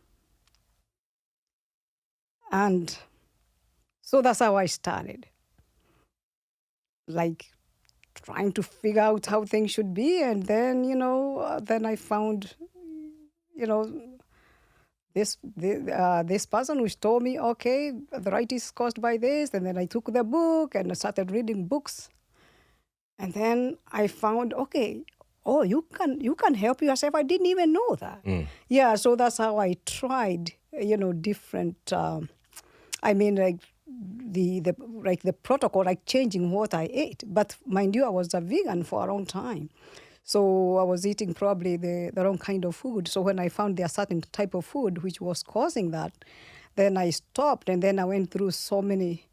And so that's how I started. Like trying to figure out how things should be. And then, then I found, this person which told me, okay, arthritis is caused by this. And then I took the book and I started reading books. And then I found, okay, oh, you can help yourself. I didn't even know that. Yeah, so that's how I tried, different, like the protocol, like changing what I ate. But mind you, I was a vegan for a long time. So I was eating probably the wrong kind of food. So when I found there certain type of food which was causing that, then I stopped. And then I went through so many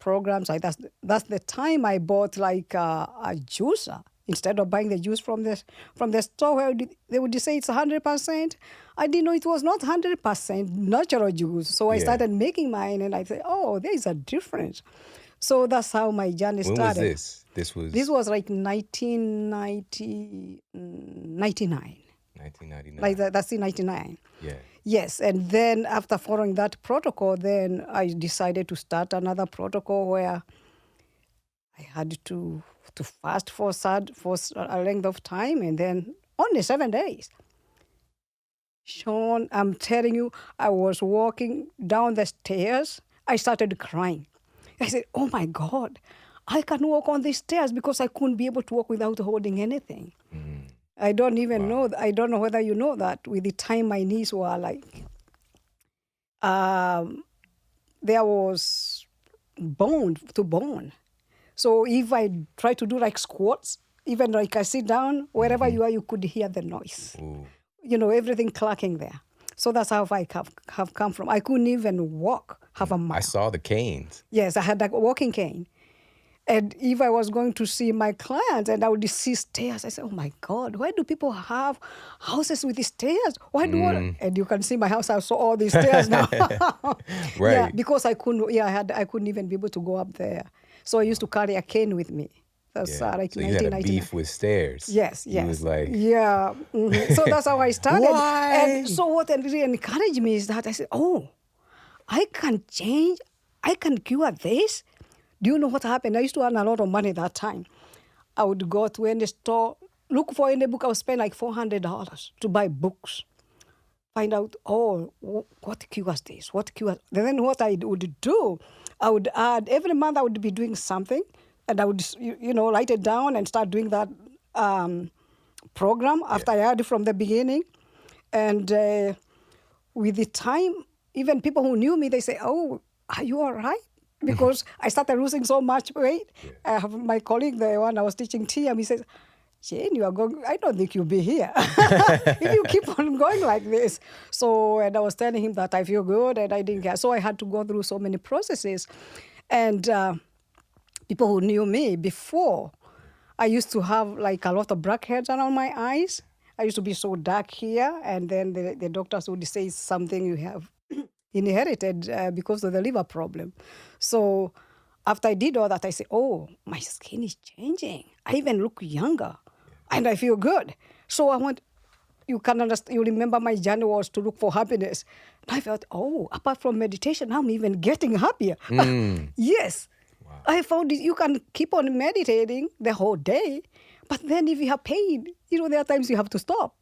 programs. That's the time I bought like a juicer. Instead of buying the juice from the store where they would say it's 100%, I didn't know it was not 100% natural juice. So I started making mine, and I said, oh, there is a difference. So that's how my journey started.
When was this?
This was like 1999.
1999.
Like that's in 99.
Yeah.
Yes, and then after following that protocol, then I decided to start another protocol where I had to fast for a length of time, and then only 7 days. Shawn, I'm telling you, I was walking down the stairs. I started crying. I said, oh my God, I can walk on these stairs because I couldn't be able to walk without holding anything. I don't even know. I don't know whether you know that. With the time my knees were like, there was bone to bone. So if I try to do like squats, even like I sit down, wherever you are, you could hear the noise. Everything clacking there. So that's how I have come from. I couldn't even walk half a mile.
I saw the canes.
Yes, I had a walking cane. And if I was going to see my clients and I would see stairs, I said, oh my God, why do people have houses with the stairs? Why do And you can see my house, I saw all these stairs now.
Right.
Yeah, because I couldn't even be able to go up there. So I used to carry a cane with me. That's like
So you had a
1999.
beef with stairs.
Yes.
He was like,
yeah. So that's how I started.
Why?
And so what really encouraged me is that I said, oh, I can change. I can cure this. Do you know what happened? I used to earn a lot of money that time. I would go to any store, look for any book. I would spend like $400 to buy books. Find out, oh, what cures this? What cures? Then what I would do, I would add, every month I would be doing something, and I would, write it down and start doing that program after I had it from the beginning. And with the time, even people who knew me, they say, oh, are you all right? Because I started losing so much weight. I have my colleague, the one I was teaching TM, he says, Jane, you are going, I don't think you'll be here if you keep on going like this. So, and I was telling him that I feel good and I didn't care. So I had to go through so many processes. And people who knew me before, I used to have like a lot of blackheads around my eyes. I used to be so dark here. And then the doctors would say something you have inherited because of the liver problem. So after I did all that, I said, oh, my skin is changing. I even look younger and I feel good. So you can understand, you remember my journey was to look for happiness. And I felt, oh, apart from meditation, I'm even getting happier. Yes. Wow. I found you can keep on meditating the whole day, but then if you have pain, there are times you have to stop.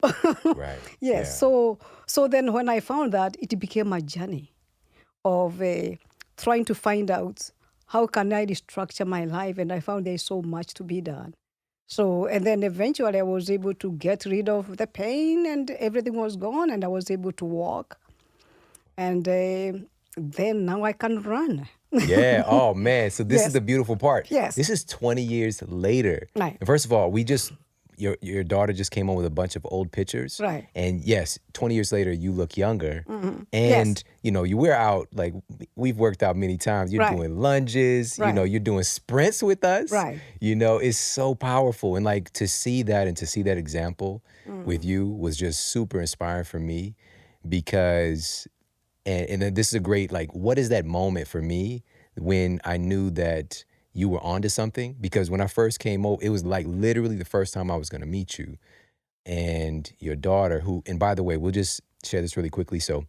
Right.
Yes. Yeah. So then when I found that, it became a journey of trying to find out how can I restructure my life, and I found there's so much to be done. So, and then eventually I was able to get rid of the pain and everything was gone and I was able to walk. And then now I can run.
Yeah. Oh, man. So this
Yes.
is the beautiful part.
Yes.
This is 20 years later.
Right.
And first of all, your daughter just came on with a bunch of old pictures.
Right.
And yes, 20 years later, you look younger.
Mm-hmm.
And,
Yes.
we're out, like, we've worked out many times. You're
Right.
doing lunges,
Right.
you're doing sprints with us.
Right.
It's so powerful. And, like, to see that and to see that example with you was just super inspiring for me because, and then this is a great, like, what is that moment for me when I knew that you were onto something? Because when I first came over, it was like literally the first time I was going to meet you. And your daughter, and by the way, we'll just share this really quickly. So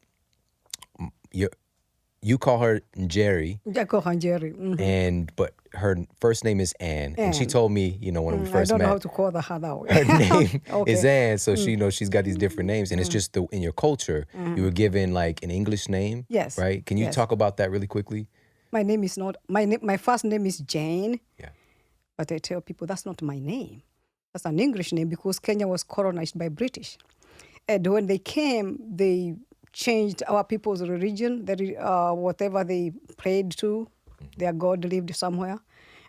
you call her Jerry,
Jerry. Mm-hmm.
but her first name is Anne. And she
Anne.
told me, when we
I
first
don't know how
met,
to call her that way.
her name
Okay.
is Anne. So she she's got these different names. And it's just in your culture, you were given like an English name.
Yes.
Right? Can you
Yes.
talk about that really quickly?
My name is not, my first name is Jane.
Yeah.
But I tell people that's not my name. That's an English name because Kenya was colonized by British. And when they came, they changed our people's religion, whatever they prayed to, their God lived somewhere.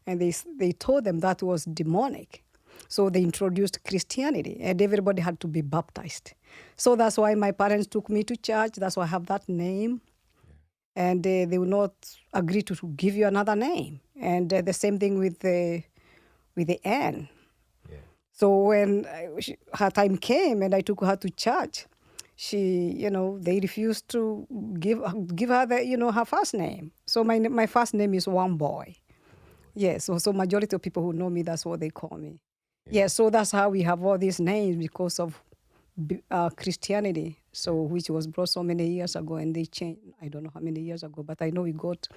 And they told them that was demonic. So they introduced Christianity and everybody had to be baptized. So that's why my parents took me to church. That's why I have that name. And they will not agree to give you another name. And the same thing with the Anne.
Yeah.
So when her time came and I took her to church, she, they refused to give her the, her first name. So my first name is Wambui. Yes. So majority of people who know me, that's what they call me. Yeah. So that's how we have all these names because of Christianity, which was brought so many years ago, and they changed. I don't know how many years ago, but I know we got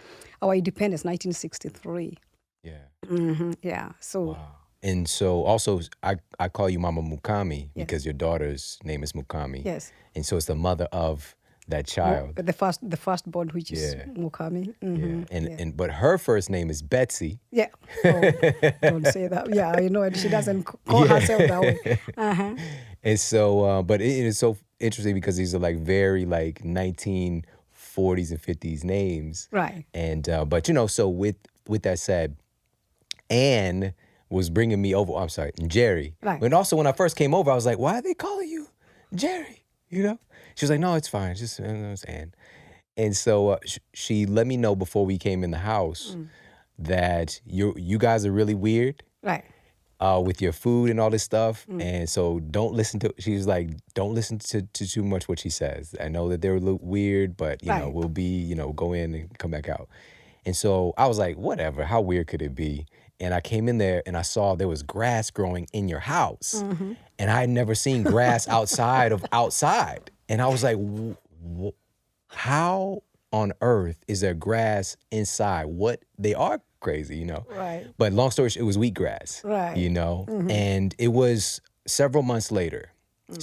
our independence 1963.
Yeah.
Mm-hmm. Yeah. So.
Wow. And so also, I call you Mama Mukami because your daughter's name is Mukami.
Yes.
And so it's the mother of that child.
The firstborn, which is Mukami. Mm-hmm.
Yeah. And but her first name is Betsy.
Yeah. Oh, don't say that. Yeah, and she doesn't call herself that way. Uh-huh.
And so, but it is so interesting because these are like very like 1940s and 50s names.
Right.
And but so with that said, Anne was bringing me over. I'm sorry, Jerry.
Right.
And also when I first came over, I was like, why are they calling you Jerry? you know? She was like, no, it's fine. Just, understand. And so she let me know before we came in the house that you guys are really weird
Right.
with your food and all this stuff. And so don't listen to, she was like, don't listen to too much what she says. I know that they're a little weird, but, you know,
Right.
we'll be, you know, go in and come back out. And so I was like, whatever, how weird could it be? And I came in there and I saw there was grass growing in your house. And I had never seen grass outside of outside. And I was like, how on earth is there grass inside? What? They are crazy, you know?
Right.
But long story short, it was wheatgrass,
Right.
you know? And it was several months later, and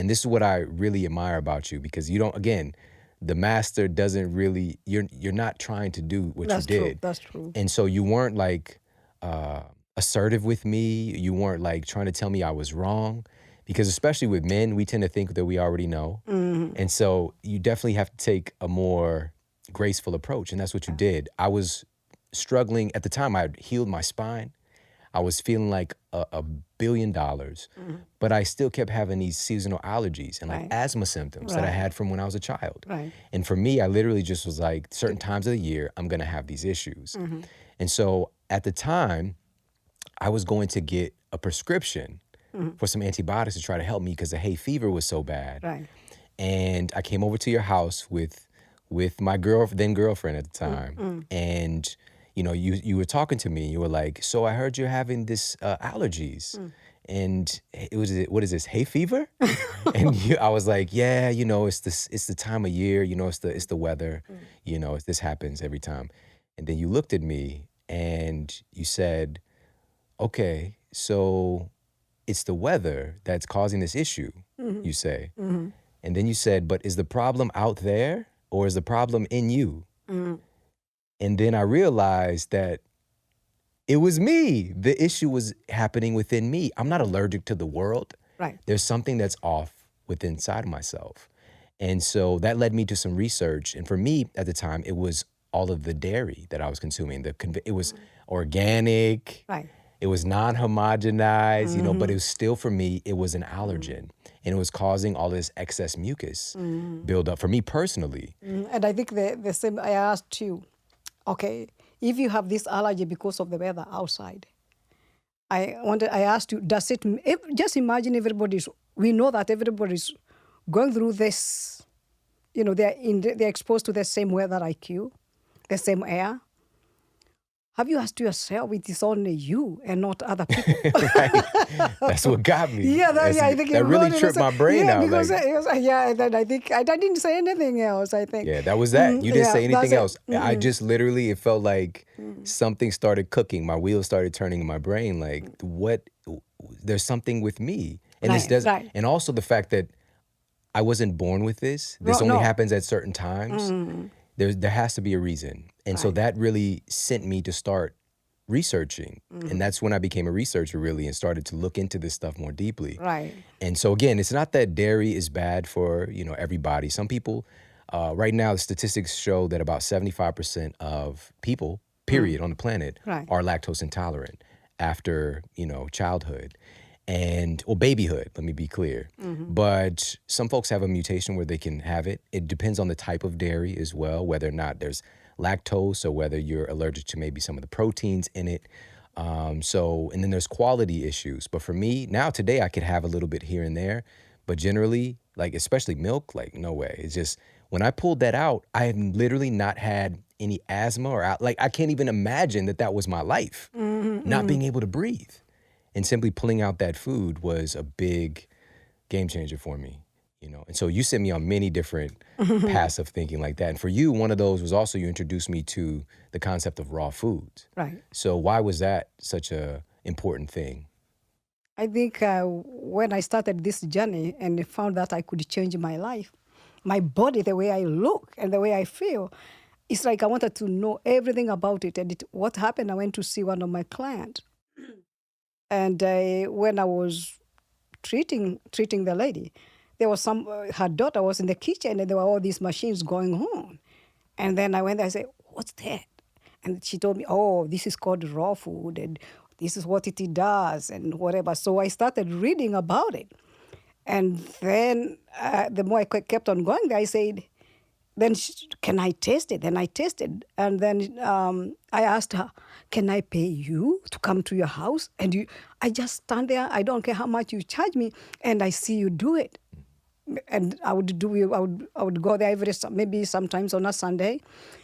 this is what I really admire about you, because you don't, again, the master doesn't really, you're not trying to do what
That's
you
true.
did.
That's true.
And so you weren't like assertive with me. You weren't like trying to tell me I was wrong, because especially with men, we tend to think that we already know. And so you definitely have to take a more graceful approach. And that's what you did. I was struggling at the time. I had healed my spine. I was feeling like $1 billion, but I still kept having these seasonal allergies and like
Right.
asthma symptoms that I
Right.
had from when I was a child.
Right.
And for me, I literally just was like, certain times of the year, I'm gonna have these issues. And so at the time, I was going to get a prescription for some antibiotics to try to help me because the hay fever was so bad.
Right.
And I came over to your house with my then girlfriend at the time, and you know, you were talking to me. You were like, "So I heard you're having this allergies, and what is this, hay fever?" And I was like, "Yeah, you know, it's the time of year. You know, it's the weather. You know, this happens every time." And then you looked at me and you said, "Okay, so it's the weather that's causing this issue." You say. And then you said, but is the problem out there or is the problem in you? And then I realized that it was me. The issue was happening within me. I'm not allergic to the world.
Right.
There's something that's off within inside of myself. And so that led me to some research. And for me at the time, it was all of the dairy that I was consuming. It was organic.
Right.
It was non-homogenized, you know, but it was still, for me, it was an allergen. And it was causing all this excess mucus build up for me personally.
And I think the same, I asked you, okay, if you have this allergy because of the weather outside, I asked you, just imagine we know that everybody's going through this, you know, they're exposed to the same weather like you, the same air. Have you asked yourself, it is only you and not other people?
Right? That's what got me.
Yeah, I think
that really tripped my brain out.
Because
like,
and then I think I didn't say anything else. I think.
Yeah, that was that. You didn't say anything else. I just literally, it felt like something started cooking. My wheels started turning in my brain. Like, there's something with me, and this doesn't.
Right.
And also the fact that I wasn't born with this. This only happens at certain times. There has to be a reason. And so that really sent me to start researching. And that's when I became a researcher, really, and started to look into this stuff more deeply.
Right.
And so again, it's not that dairy is bad for, you know, everybody. Some people, right now, the statistics show that about 75% of people, period, on the planet are lactose intolerant after, you know, childhood. Or babyhood, let me be clear. But some folks have a mutation where they can have it. It depends on the type of dairy as well, whether or not there's lactose or whether you're allergic to maybe some of the proteins in it. And then there's quality issues. But for me, now today, I could have a little bit here and there. But generally, like especially milk, like no way. It's just, when I pulled that out, I have literally not had any asthma I can't even imagine that was my life, not being able to breathe. And simply pulling out that food was a big game changer for me, you know. And so you sent me on many different paths of thinking like that. And for you, one of those was also you introduced me to the concept of raw foods.
Right.
So why was that such a important thing?
I think when I started this journey and found that I could change my life, my body, the way I look and the way I feel, it's like I wanted to know everything about it. And what happened, I went to see one of my clients. And when I was treating the lady, there was her daughter was in the kitchen and there were all these machines going on. And then I went there, I said, what's that? And she told me, oh, this is called raw food and this is what it does and whatever. So I started reading about it. And then the more I kept on going there, I said, then can I taste it? Then I tasted. And then I asked her, can I pay you to come to your house? And I just stand there. I don't care how much you charge me. And I see you do it. And I would go there maybe sometimes on a Sunday,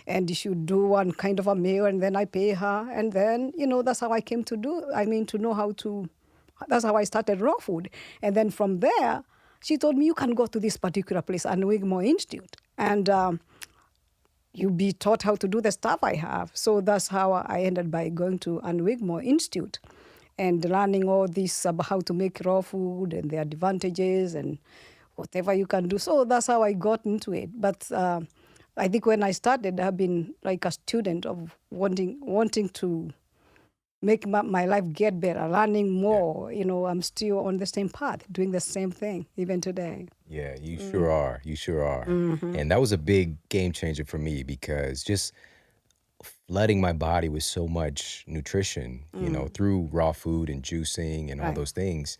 and she would do one kind of a meal, and then I pay her, and then that's how I came to know how to. That's how I started raw food, and then from there, she told me you can go to this particular place, an Wigmore Institute, and you'll be taught how to do the stuff I have. So that's how I ended by going to an Wigmore Institute, and learning all this about how to make raw food and the advantages and whatever you can do. So that's how I got into it. But I think when I started, I've been like a student of wanting to make my life get better, learning more. I'm still on the same path, doing the same thing, even today.
Yeah, you sure are. You sure are. And that was a big game changer for me, because just flooding my body with so much nutrition, through raw food and juicing and all those things.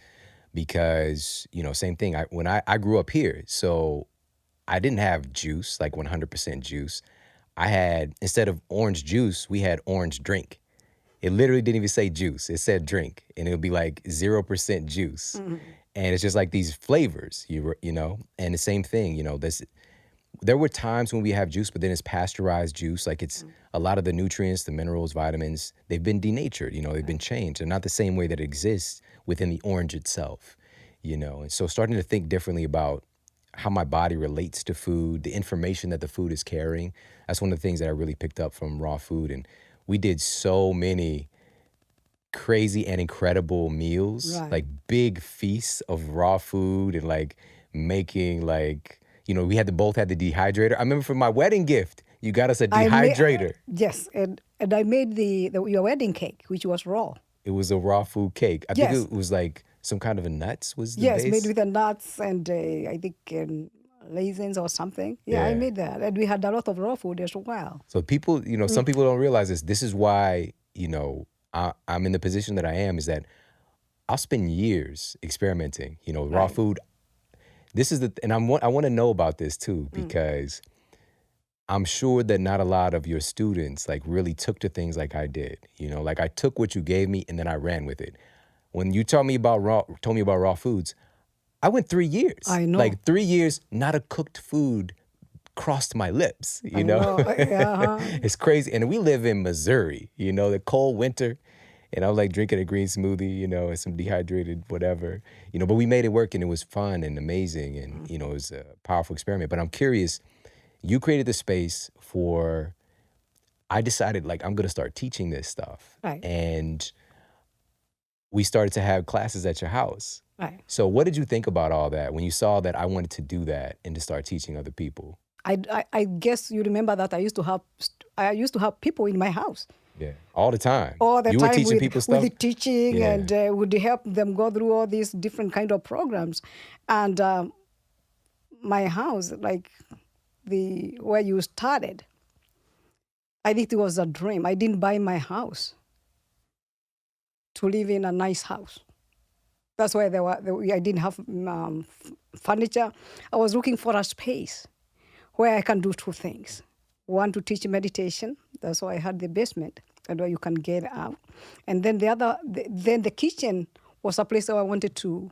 Because, same thing. When I grew up here, so I didn't have juice, like 100% juice. I had, instead of orange juice, we had orange drink. It literally didn't even say juice. It said drink, and it would be like 0% juice. And it's just like these flavors, and the same thing, there were times when we have juice, but then it's pasteurized juice. Like it's a lot of the nutrients, the minerals, vitamins, they've been denatured, they've been changed. They're not the same way that it exists within the orange itself, And so starting to think differently about how my body relates to food, the information that the food is carrying. That's one of the things that I really picked up from raw food. And we did so many crazy and incredible meals, like big feasts of raw food, and like making we both had the dehydrator. I remember for my wedding gift, you got us a dehydrator.
Yes, and I made your wedding cake, which was raw.
It was a raw food cake. I think it was like some kind of a nuts was the base.
Yes, made with the nuts and I think raisins or something. Yeah, I made that. And we had a lot of raw food as well.
So people, some people don't realize this. This is why, I'm in the position that I am, is that I'll spend years experimenting, raw food. This is and I want to know about this too, because I'm sure that not a lot of your students really took to things like I did. I took what you gave me and then I ran with it. When you told me about raw foods, I went 3 years.
I know.
3 years, not a cooked food crossed my lips,
I know.
It's crazy. And we live in Missouri, the cold winter. And I was drinking a green smoothie, and some dehydrated whatever, but we made it work, and it was fun and amazing. And, it was a powerful experiment. But I'm curious, you created the space I decided I'm going to start teaching this stuff.
Right.
And we started to have classes at your house.
Right.
So what did you think about all that when you saw that I wanted to do that and to start teaching other people?
I guess you remember that I used to have people in my house.
Yeah, all the time.
All the
you
time
were teaching people stuff?
with the teaching, and would help them go through all these different kind of programs. And my house, where you started, I think it was a dream. I didn't buy my house to live in a nice house. That's why I didn't have furniture. I was looking for a space where I can do two things. One, to teach meditation. That's why I had the basement, and where you can get out. And then the kitchen was a place where I wanted to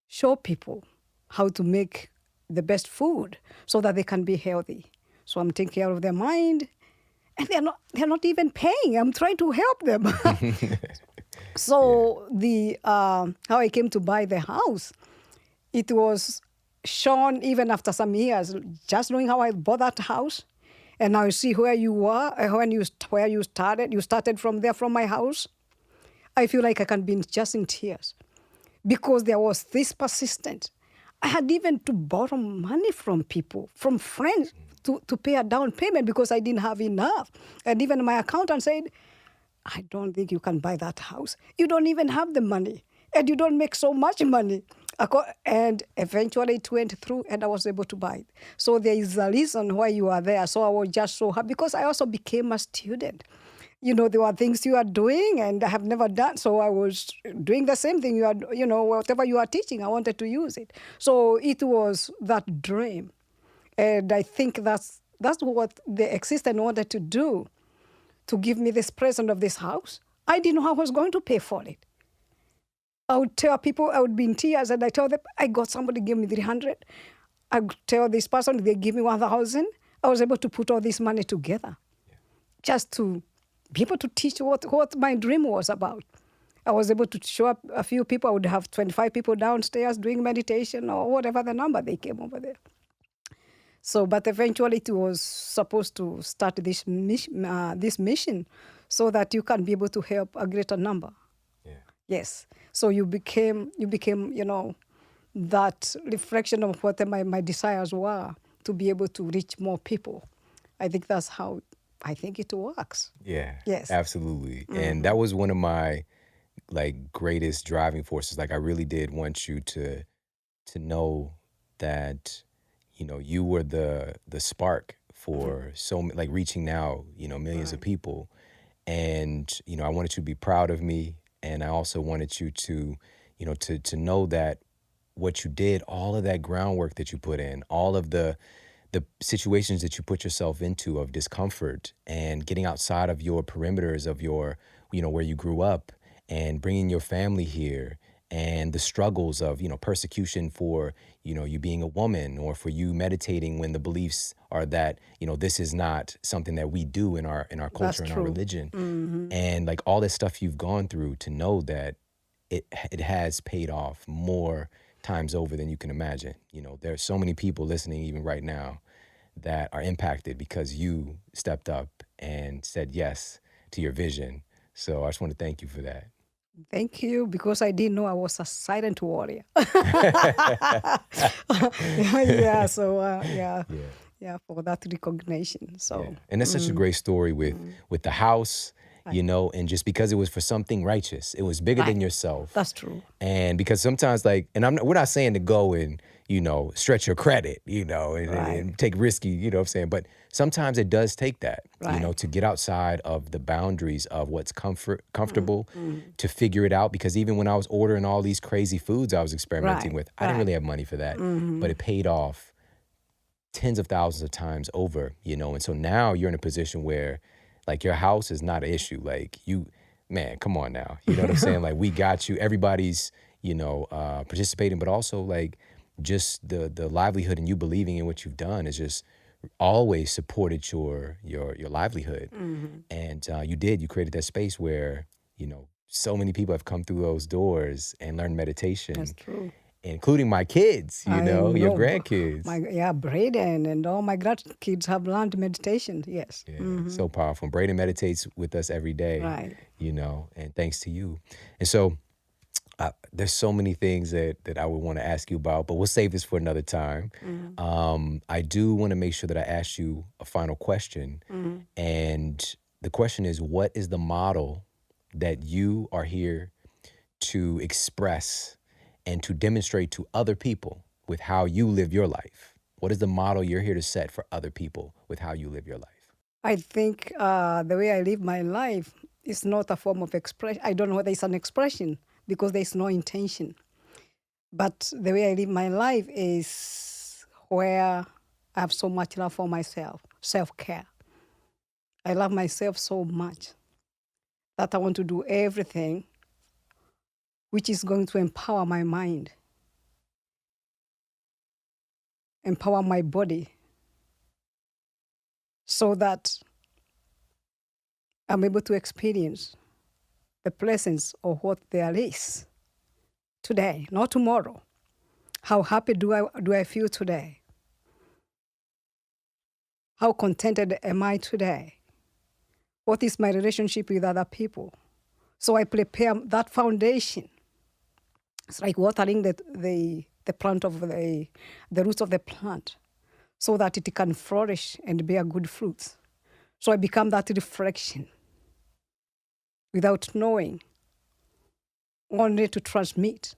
show people how to make the best food so that they can be healthy. So I'm taking care of their mind, and they're not even paying. I'm trying to help them. So how I came to buy the house, it was Shawn, even after some years, just knowing how I bought that house. And now you see where you were, where you started. You started from my house. I feel like I can be just in tears, because there was this persistent. I had even to borrow money from people, from friends, to pay a down payment, because I didn't have enough. And even my accountant said, I don't think you can buy that house. You don't even have the money, and you don't make so much money. And eventually it went through, and I was able to buy it. So there is a reason why you are there. So I was just so happy, because I also became a student. there were things you are doing and I have never done. So I was doing the same thing. Whatever you are teaching, I wanted to use it. So it was that dream. And I think that's what the existence wanted to do, to give me this present of this house. I didn't know how I was going to pay for it. I would tell people, I would be in tears, and I tell them, I got somebody give me 300. I would tell this person, they give me 1,000. I was able to put all this money together just to be able to teach what my dream was about. I was able to show up a few people. I would have 25 people downstairs doing meditation or whatever the number they came over there. So, but eventually it was supposed to start this mission so that you can be able to help a greater number.
Yeah.
Yes. So you became, that reflection of what my desires were, to be able to reach more people. I think that's how I think it works.
Yeah.
Yes.
Absolutely. And that was one of my greatest driving forces. I really did want you to know that, you were the spark for reaching now, millions of people. And, I wanted you to be proud of me. And I also wanted you to, to know that what you did, all of that groundwork that you put in, all of the situations that you put yourself into of discomfort and getting outside of your perimeters of your, where you grew up, and bringing your family here, and the struggles of, persecution for, you being a woman, or for you meditating when the beliefs are that, this is not something that we do in our culture and our religion. And all this stuff you've gone through, to know that it has paid off more times over than you can imagine. There are so many people listening even right now that are impacted because you stepped up and said yes to your vision. So I just want to thank you for that.
Thank you, because I didn't know I was a silent warrior. Yeah, so for that recognition. So
yeah. And that's such a great story with the house, and just because it was for something righteous, it was bigger than yourself.
That's true.
And because sometimes we're not saying to go and, stretch your credit, and take risky, what I'm saying, but sometimes it does take that, to get outside of the boundaries of what's comfortable, to figure it out. Because even when I was ordering all these crazy foods I was experimenting with, I didn't really have money for that, but it paid off tens of thousands of times over, and so now you're in a position where your house is not an issue. Man, come on now. You know what I'm saying? We got you. Everybody's, participating, but also just the livelihood and you believing in what you've done is just always supported your livelihood. And you created that space where, so many people have come through those doors and learned meditation.
That's true.
Including my kids, your grandkids.
Braden and all my grandkids have learned meditation, yes.
Yeah, so powerful. Braden meditates with us every day, and thanks to you. And so there's so many things that I would want to ask you about, but we'll save this for another time. I do want to make sure that I ask you a final question. And the question is, what is the model that you are here to express and to demonstrate to other people with how you live your life? What is the model you're here to set for other people with how you live your life?
I think the way I live my life is not a form of expression. I don't know whether it's an expression, because there's no intention. But the way I live my life is where I have so much love for myself, self-care. I love myself so much that I want to do everything which is going to empower my mind, empower my body, so that I'm able to experience the presence of what there is today, not tomorrow. How happy do I feel today? How contented am I today? What is my relationship with other people? So I prepare that foundation. It's like watering the plant of the roots of the plant, so that it can flourish and bear good fruits. So I become that reflection without knowing, only to transmit,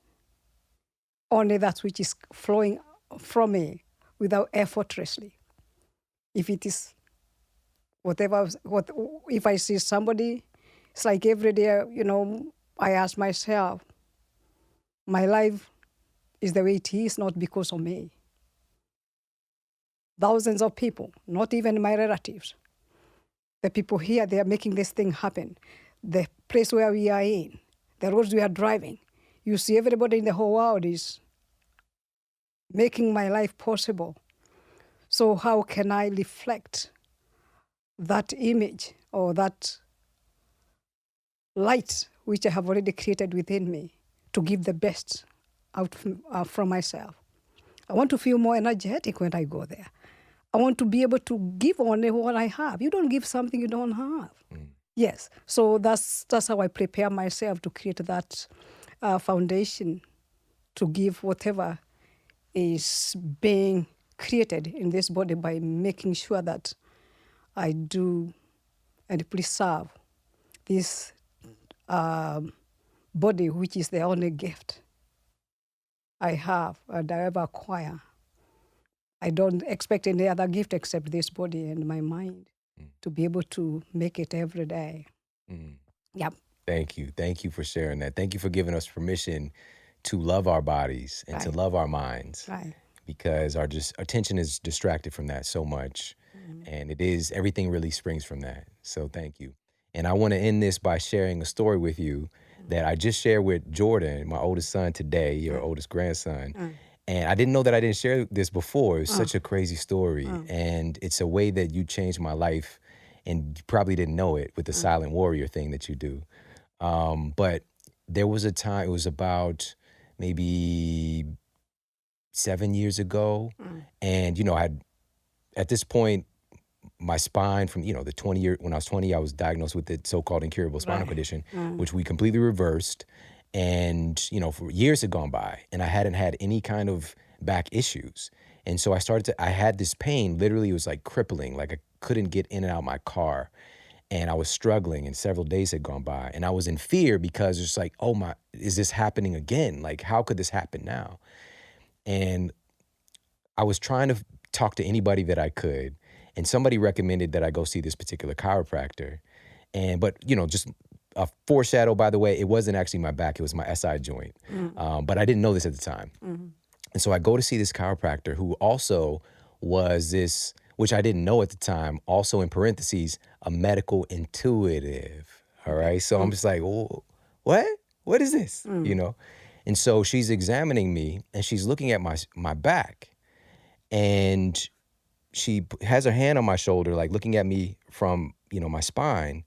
only that which is flowing from me without effortlessly. If it is If I see somebody, it's like every day, I ask myself, my life is the way it is, not because of me. Thousands of people, not even my relatives, the people here, they are making this thing happen. The place where we are in, the roads we are driving, you see everybody in the whole world is making my life possible. So how can I reflect that image or that light which I have already created within me to give the best out from myself? I want to feel more energetic when I go there. I want to be able to give only what I have. You don't give something you don't have. Yes. So that's how I prepare myself to create that foundation to give whatever is being created in this body by making sure that I do and preserve this body, which is the only gift I have and I ever acquire. I don't expect any other gift except this body and my mind to be able to make it every day. Yep.
Thank you. Thank you for sharing that. Thank you for giving us permission to love our bodies and to love our minds.
Right.
Because our attention is distracted from that so much. And everything really springs from that. So thank you. And I want to end this by sharing a story with you that I just shared with Jordan, my oldest son today, your oldest grandson. And I didn't know that I didn't share this before. It was such a crazy story. And it's a way that you changed my life, and you probably didn't know it with the silent warrior thing that you do. But there was a time, it was about maybe 7 years ago. And, at this point, my spine from, the 20 year, when I was 20, I was diagnosed with the so-called incurable spinal condition, which we completely reversed. And, for years had gone by and I hadn't had any kind of back issues. And so I had this pain, literally it was like crippling, like I couldn't get in and out of my car. And I was struggling and several days had gone by. And I was in fear because it's like, is this happening again? Like, how could this happen now? And I was trying to talk to anybody that I could. And somebody recommended that I go see this particular chiropractor. But just a foreshadow, by the way, it wasn't actually my back, it was my SI joint. But I didn't know this at the time. And so I go to see this chiropractor who also was this, which I didn't know at the time, also in parentheses, a medical intuitive. All right. So I'm just like, oh, what? What is this? And so she's examining me and she's looking at my back. And she has her hand on my shoulder, like looking at me from, my spine.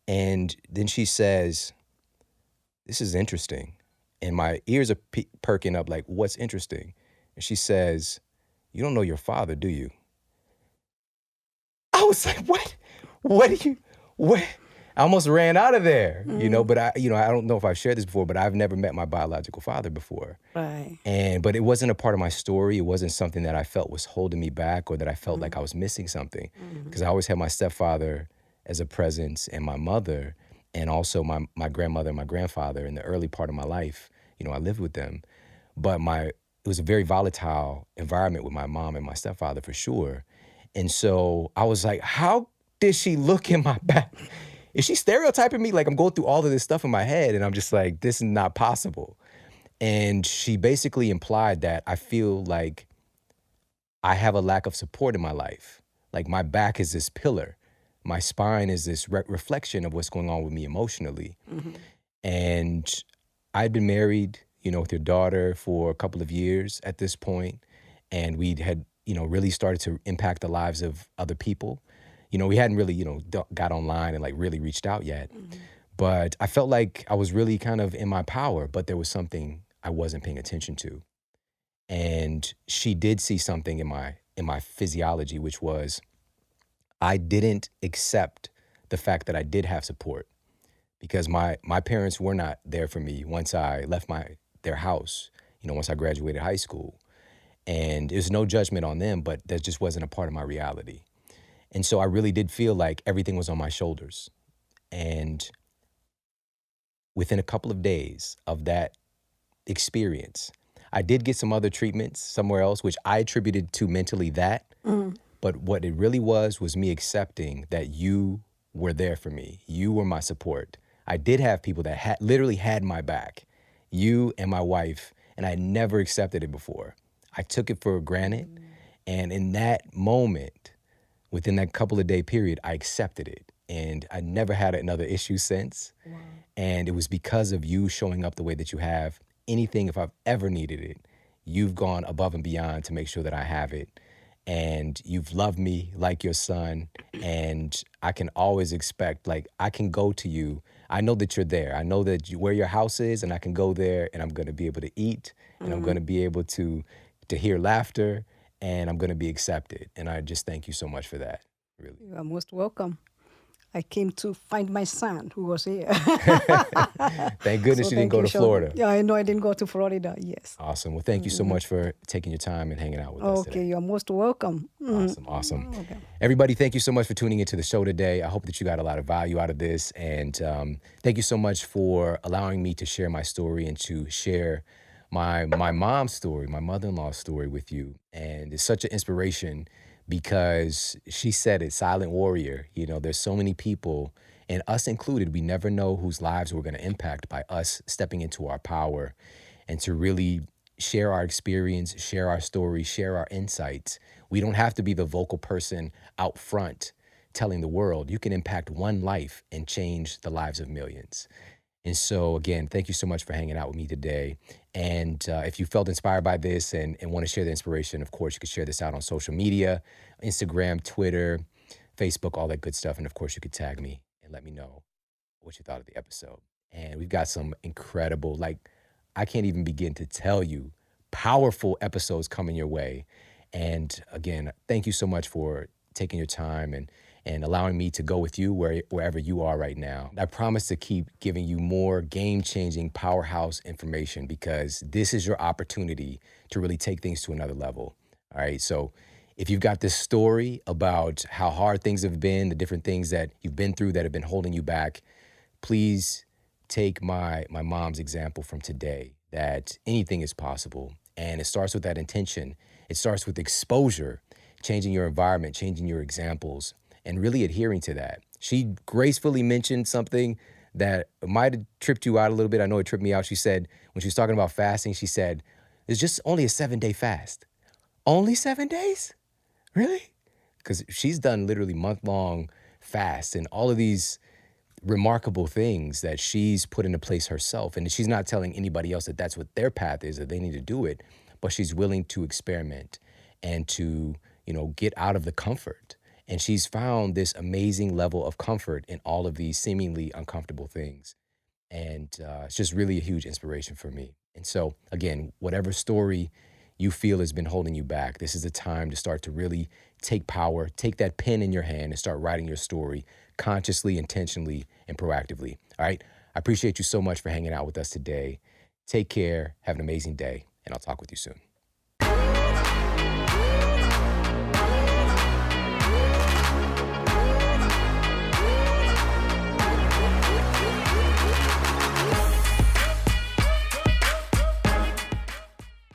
And then she says, this is interesting. And my ears are perking up like, what's interesting? And she says, you don't know your father, do you? I was like, what? What? I almost ran out of there, but I don't know if I've shared this before, but I've never met my biological father before.
Right.
But it wasn't a part of my story. It wasn't something that I felt was holding me back or that I felt like I was missing something. Because I always had my stepfather as a presence and my mother and also my grandmother and my grandfather in the early part of my life. I lived with them. But it was a very volatile environment with my mom and my stepfather for sure. And so I was like, how did she look in my back? Is she stereotyping me? Like I'm going through all of this stuff in my head and I'm just like, this is not possible. And she basically implied that I feel like I have a lack of support in my life. Like my back is this pillar. My spine is this reflection of what's going on with me emotionally. And I'd been married, with your daughter for a couple of years at this point. And we had, really started to impact the lives of other people. We hadn't really, got online and like really reached out yet. But I felt like I was really kind of in my power, but there was something I wasn't paying attention to. And she did see something in my physiology, which was I didn't accept the fact that I did have support because my parents were not there for me once I left their house, once I graduated high school. And there's no judgment on them, but that just wasn't a part of my reality. And so I really did feel like everything was on my shoulders. And within a couple of days of that experience, I did get some other treatments somewhere else, which I attributed to mentally that. But what it really was me accepting that you were there for me. You were my support. I did have people that literally had my back, you and my wife, and I never accepted it before. I took it for granted. And in that moment, within that couple of day period, I accepted it. And I never had another issue since.
Wow.
And it was because of you showing up the way that you have. Anything, if I've ever needed it, you've gone above and beyond to make sure that I have it. And you've loved me like your son. And I can always expect, like, I can go to you. I know that you're there. I know that where your house is, and I can go there, and I'm going to be able to eat, and I'm going to be able to hear laughter, and I'm going to be accepted. And I just thank you so much for that, really.
You are most welcome. I came to find my son who was here.
Thank goodness
So
you didn't
thank
go
you,
to
Shawn.
Florida.
Yeah, I know I didn't go to Florida. Yes.
Awesome. Well, thank you so much for taking your time and hanging out with us
Okay,
today.
you're most welcome.
Awesome.
Okay.
Everybody, thank you so much for tuning into the show today. I hope that you got a lot of value out of this. And thank you so much for allowing me to share my story and to share my mom's story, my mother-in-law's story with you. And it's such an inspiration because she said it, silent warrior. You know, there's so many people, and us included, we never know whose lives we're going to impact by us stepping into our power and to really share our experience, share our story, share our insights. We don't have to be the vocal person out front telling the world. You can impact one life and change the lives of millions. And so, again, thank you so much for hanging out with me today. And if you felt inspired by this and want to share the inspiration, of course, you could share this out on social media, Instagram, Twitter, Facebook, all that good stuff. And of course, you could tag me and let me know what you thought of the episode. And we've got some incredible, like, I can't even begin to tell you, powerful episodes coming your way. And again, thank you so much for taking your time and allowing me to go with you wherever you are right now. I promise to keep giving you more game-changing powerhouse information because this is your opportunity to really take things to another level. All right, so if you've got this story about how hard things have been, the different things that you've been through that have been holding you back, please take my mom's example from today, that anything is possible. And it starts with that intention. It starts with exposure, changing your environment, changing your examples, and really adhering to that. She gracefully mentioned something that might have tripped you out a little bit. I know it tripped me out. She said, when she was talking about fasting, she said, it's just only a 7-day fast. Only 7 days? Really? Because she's done literally month-long fasts and all of these remarkable things that she's put into place herself. And she's not telling anybody else that that's what their path is, that they need to do it, but she's willing to experiment and to, get out of the comfort. And she's found this amazing level of comfort in all of these seemingly uncomfortable things. And it's just really a huge inspiration for me. And so, again, whatever story you feel has been holding you back, this is the time to start to really take power, take that pen in your hand and start writing your story consciously, intentionally, and proactively. All right? I appreciate you so much for hanging out with us today. Take care. Have an amazing day, and I'll talk with you soon.